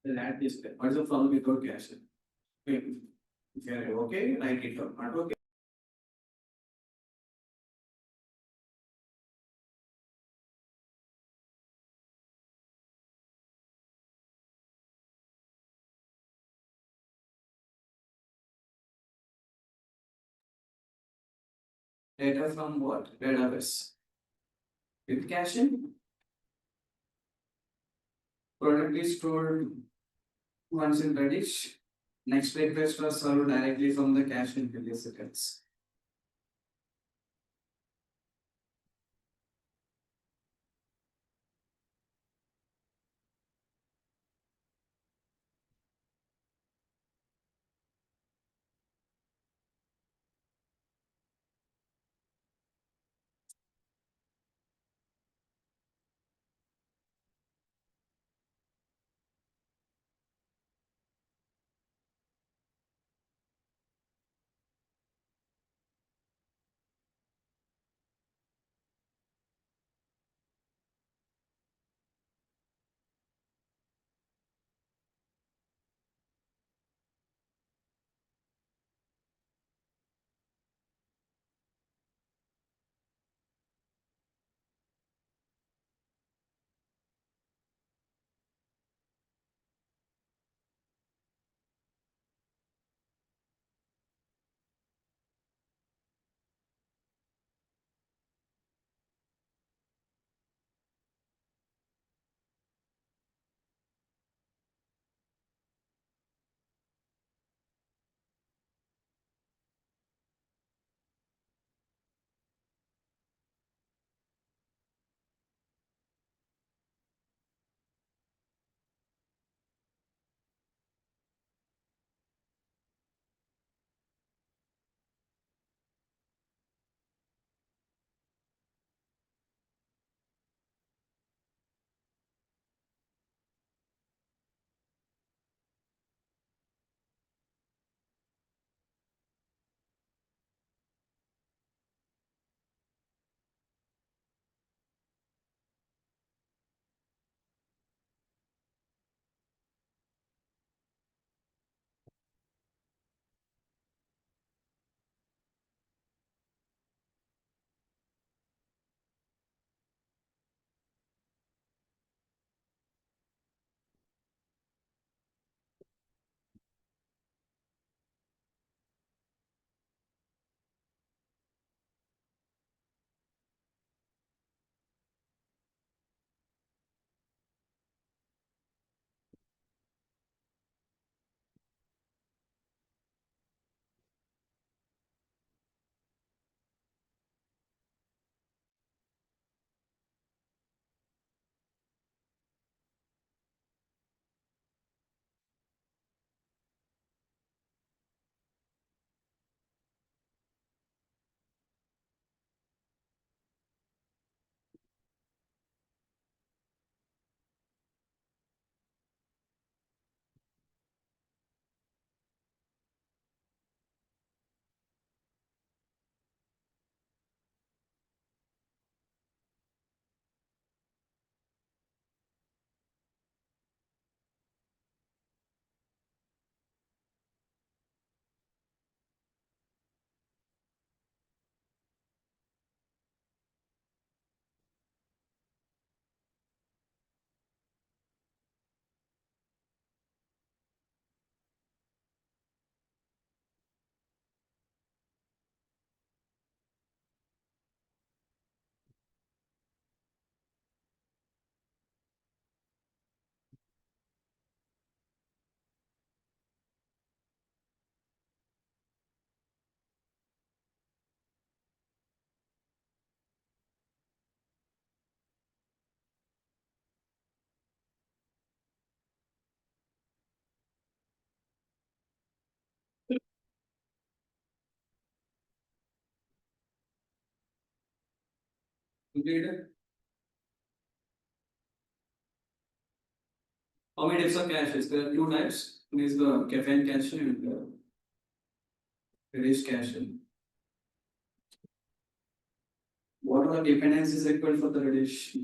that display? What's the problem without caching? If you're okay, write it down. Not okay. Data from what? Database. With caching, product is stored once in Redis. Next request was served directly from the cache in milliseconds. Completed. How many types of caches? There are two types. One is the caffeine cache and the Redis cache. What are the dependencies required for the Redis?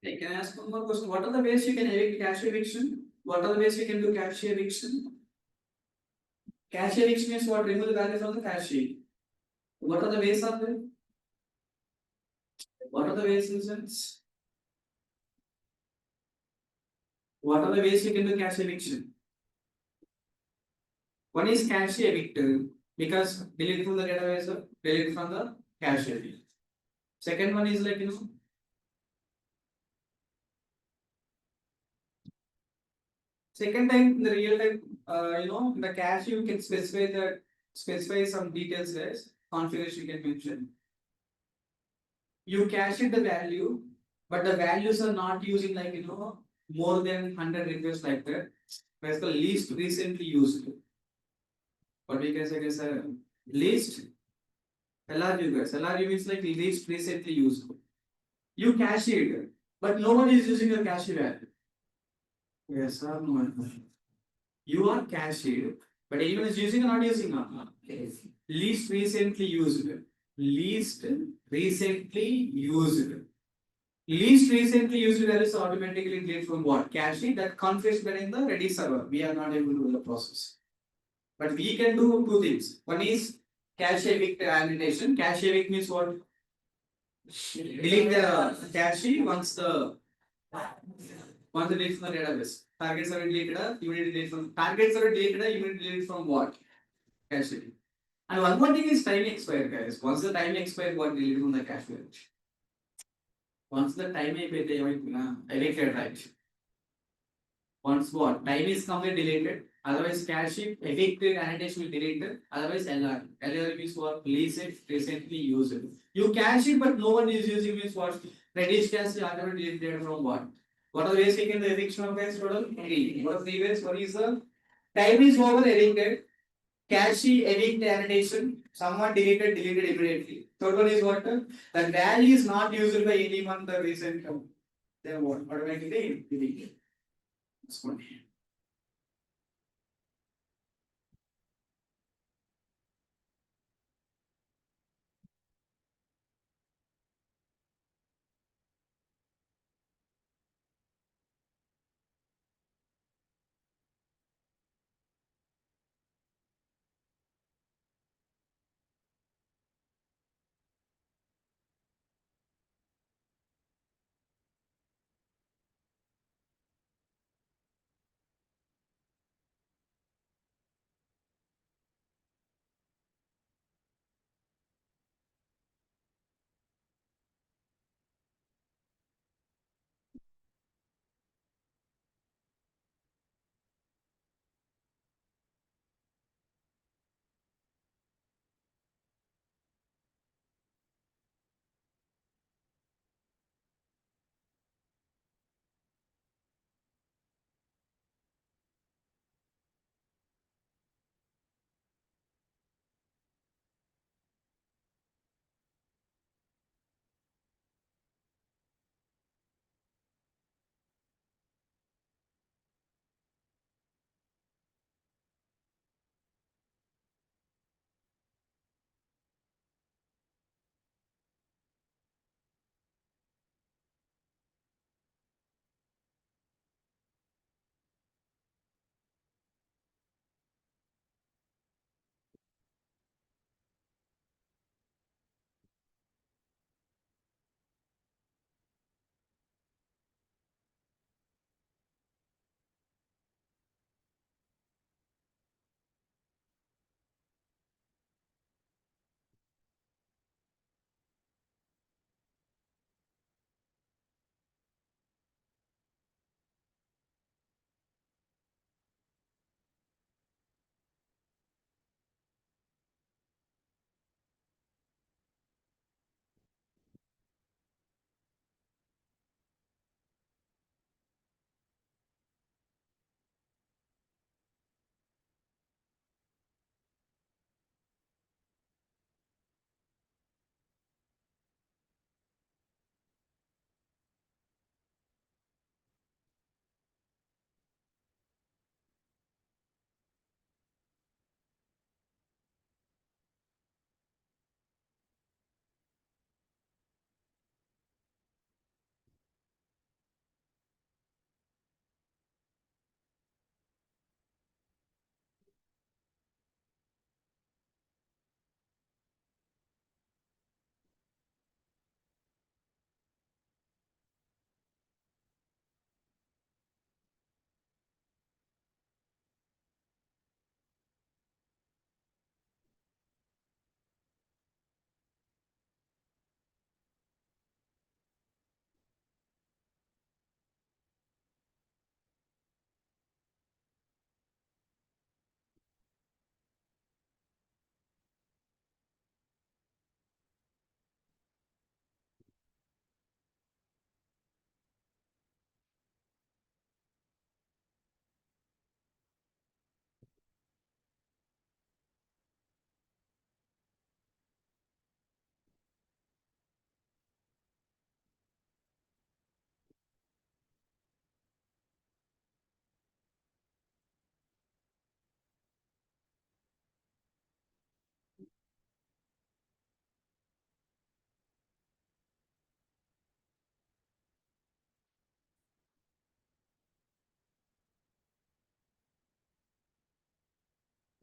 Hey, can I ask one more question? What are the ways you can evict cache eviction? What are the ways you can do cache eviction? Cache eviction is what? Remove the value from the cache. What are the ways of it? What are the ways in sense? What are the ways you can do cache eviction? One is cache evict because delete from the database or delete from the cache. Second one is like second time in the real time the cache you can specify some details there configuration you can mention. You cache the value, but the values are not using more than 100 requests like that. That's the least recently used. What we can say is least LRU guys. LRU means like least recently used. You cache it, but no one is using your cache value. Yes or no? You are cached, but anyone is using or not using? Yes. Least recently used. Least recently used. Least recently used values automatically delete from what? Cache that conflicts between the Redis server. We are not able to do the process. But we can do two things. One is cache evict annotation. Cache evict means what? Delete the cache once it deletes from the database. Targets are deleted, you need to delete from targets are deleted, you need to delete from what? Cache. And one more thing is time expired, guys. Once the time expired, what delete from the cache? Once the time evicted, right? Once what? Time is completely deleted. Otherwise, cache evicted annotation will delete it. Otherwise, LR. LR means what? Recent, recently used. You cache it, but no one is using means what? Redis cache automatically deleted from what? What are the ways we can do eviction of cache total? Three. What are the ways? What is the time is over evicted? Cache evict annotation. Someone deleted immediately. Third one is what? The value is not used by anyone the recent. Then what? Automatically deleted. That's one.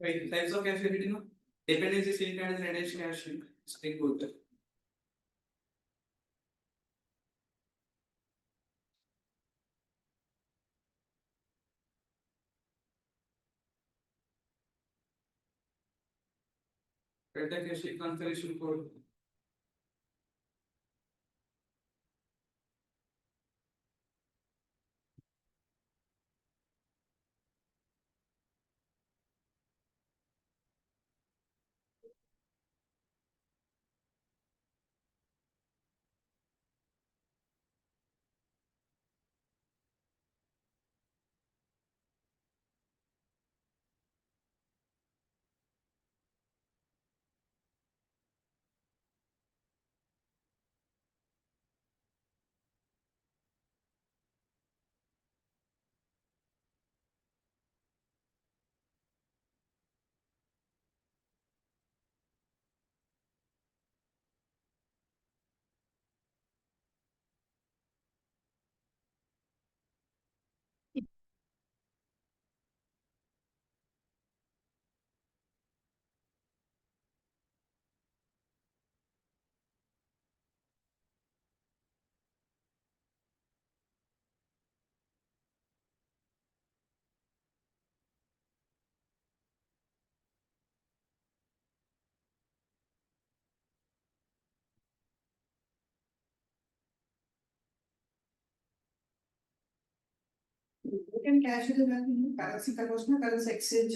Right, types of cache editing, no? Dependency sync and Redis cache string both. Delta cache configuration code. You can cache it in currency conversion or currency exchange.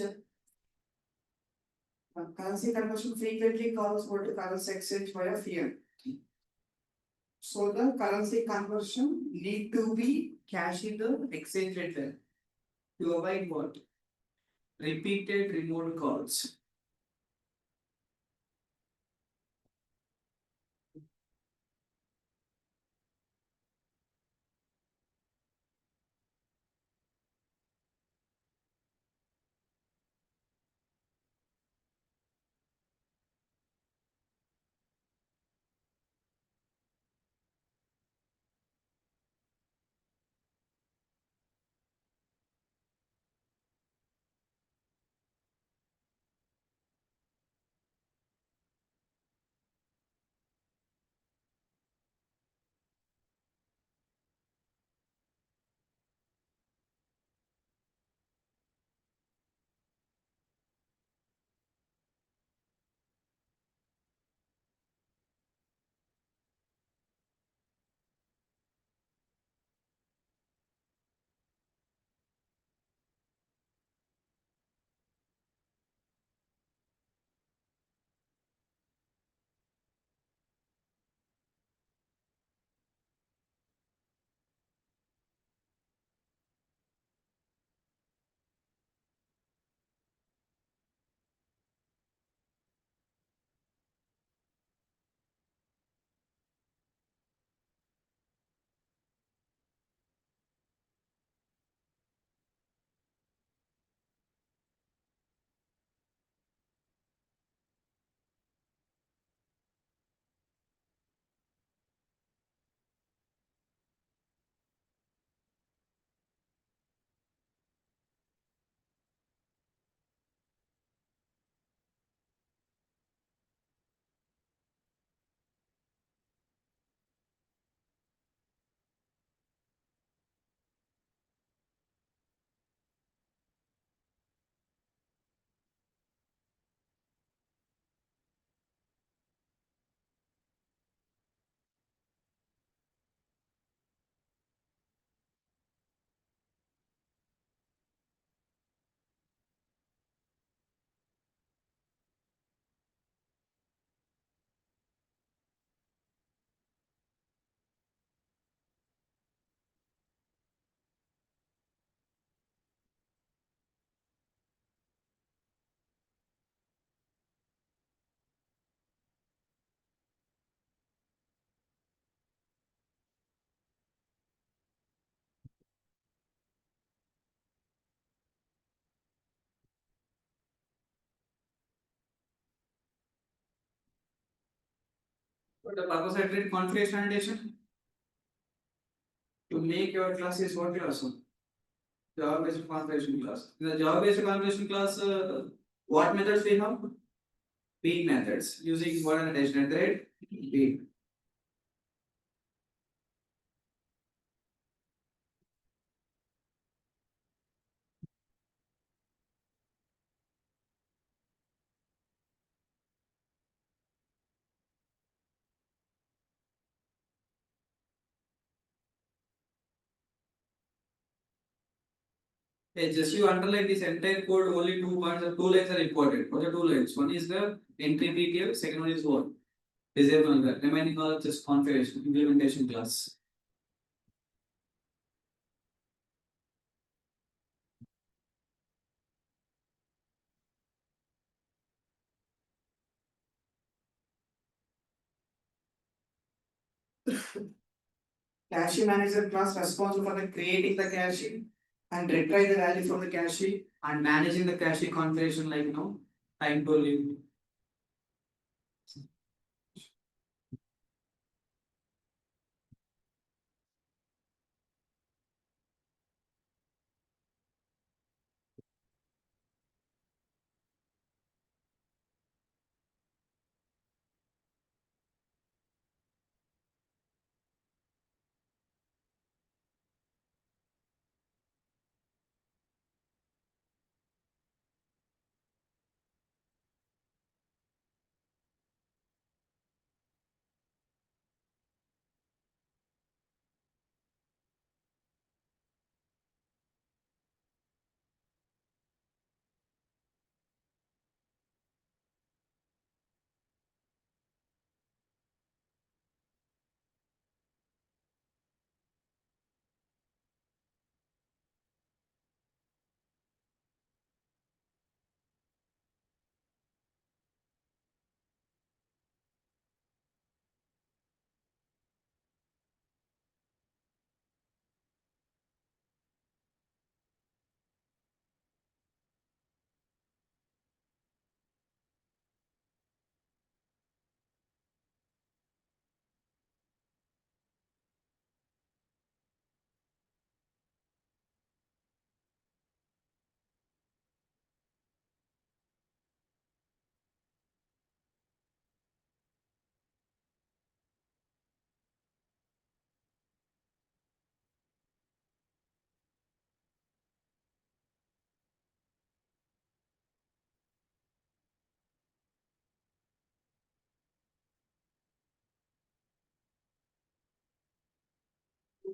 Currency conversion frequently calls for the currency exchange via fiat. So the currency conversion need to be Cache in the exchange rate there. To avoid what? Repeated remote calls. But the purpose of trade configuration validation to make your class is what class? Java based configuration class. In the Java based configuration class, What methods we have? P methods using what annotation at the rate P. Hey, just you underline this entire code, only 2 points or 2 lines are important. What are 2 lines? One is the entry detail, second one is what? Disable that. Remaining all just configuration, implementation class. Cache manager class responsible for the creating the cache and retrieve the value from the cache. And managing the cache configuration like time to live.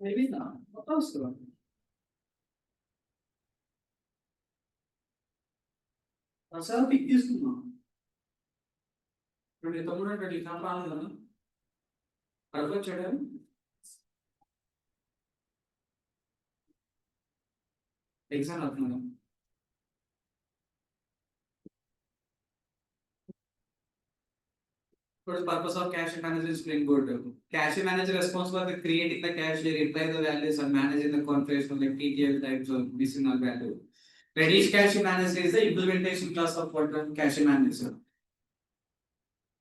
Maybe not. What else do I? అసలు pick తీసుకున్నాం ఇప్పుడు తమ్ముడు అక్కడ example కదా పడుకోవచ్చాడు exam అవుతున్నాడు What is the purpose of cache manager in Spring Boot? Cache manager responsible for creating the cache, reply the values, and managing the configuration like TTL types of missing or value. Redis cache manager is the implementation class of what cache manager.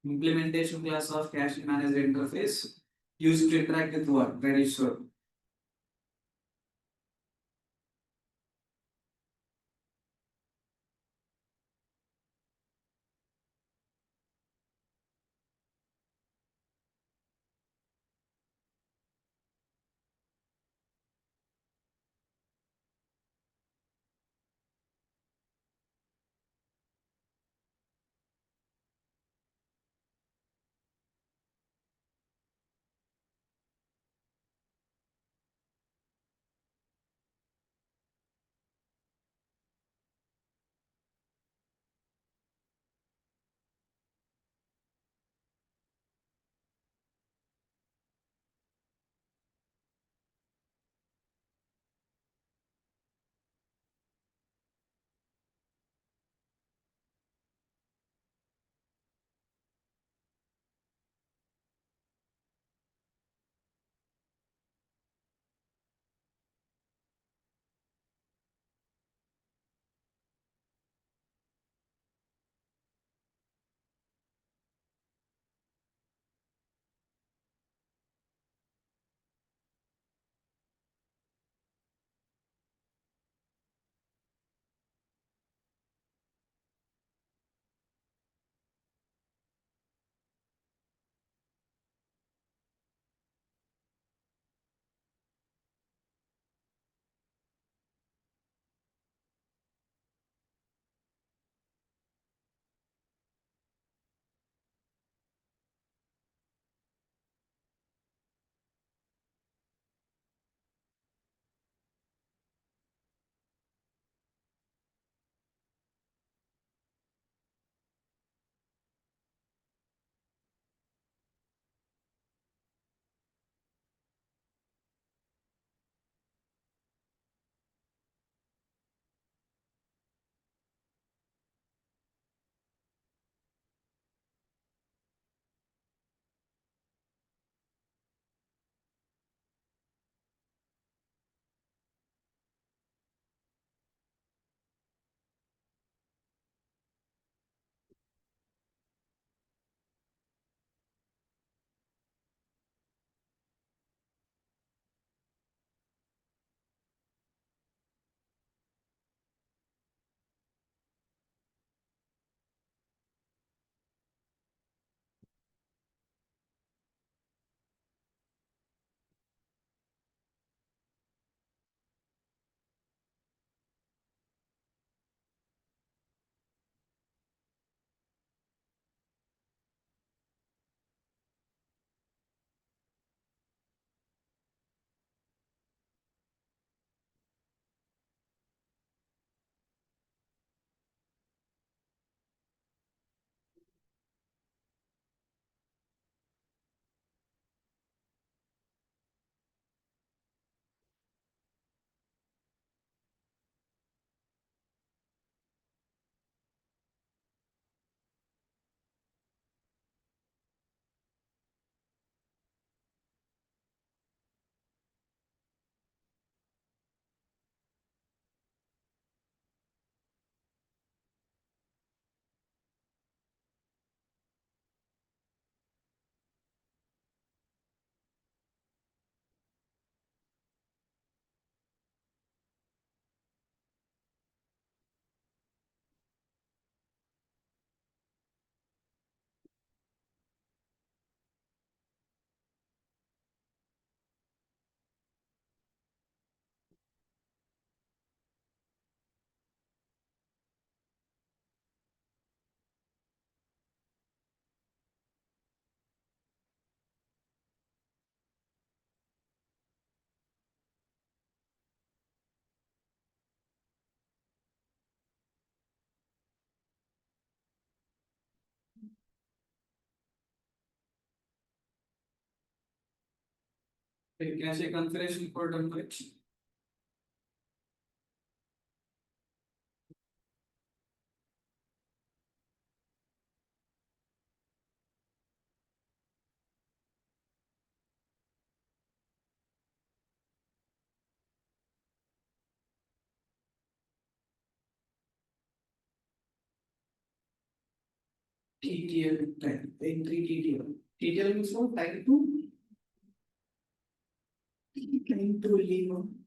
Implementation class of cache manager interface used to interact with what? Redis server. So you can say configuration for template. TTL time, entry TTL. TTL means what? Time to leave.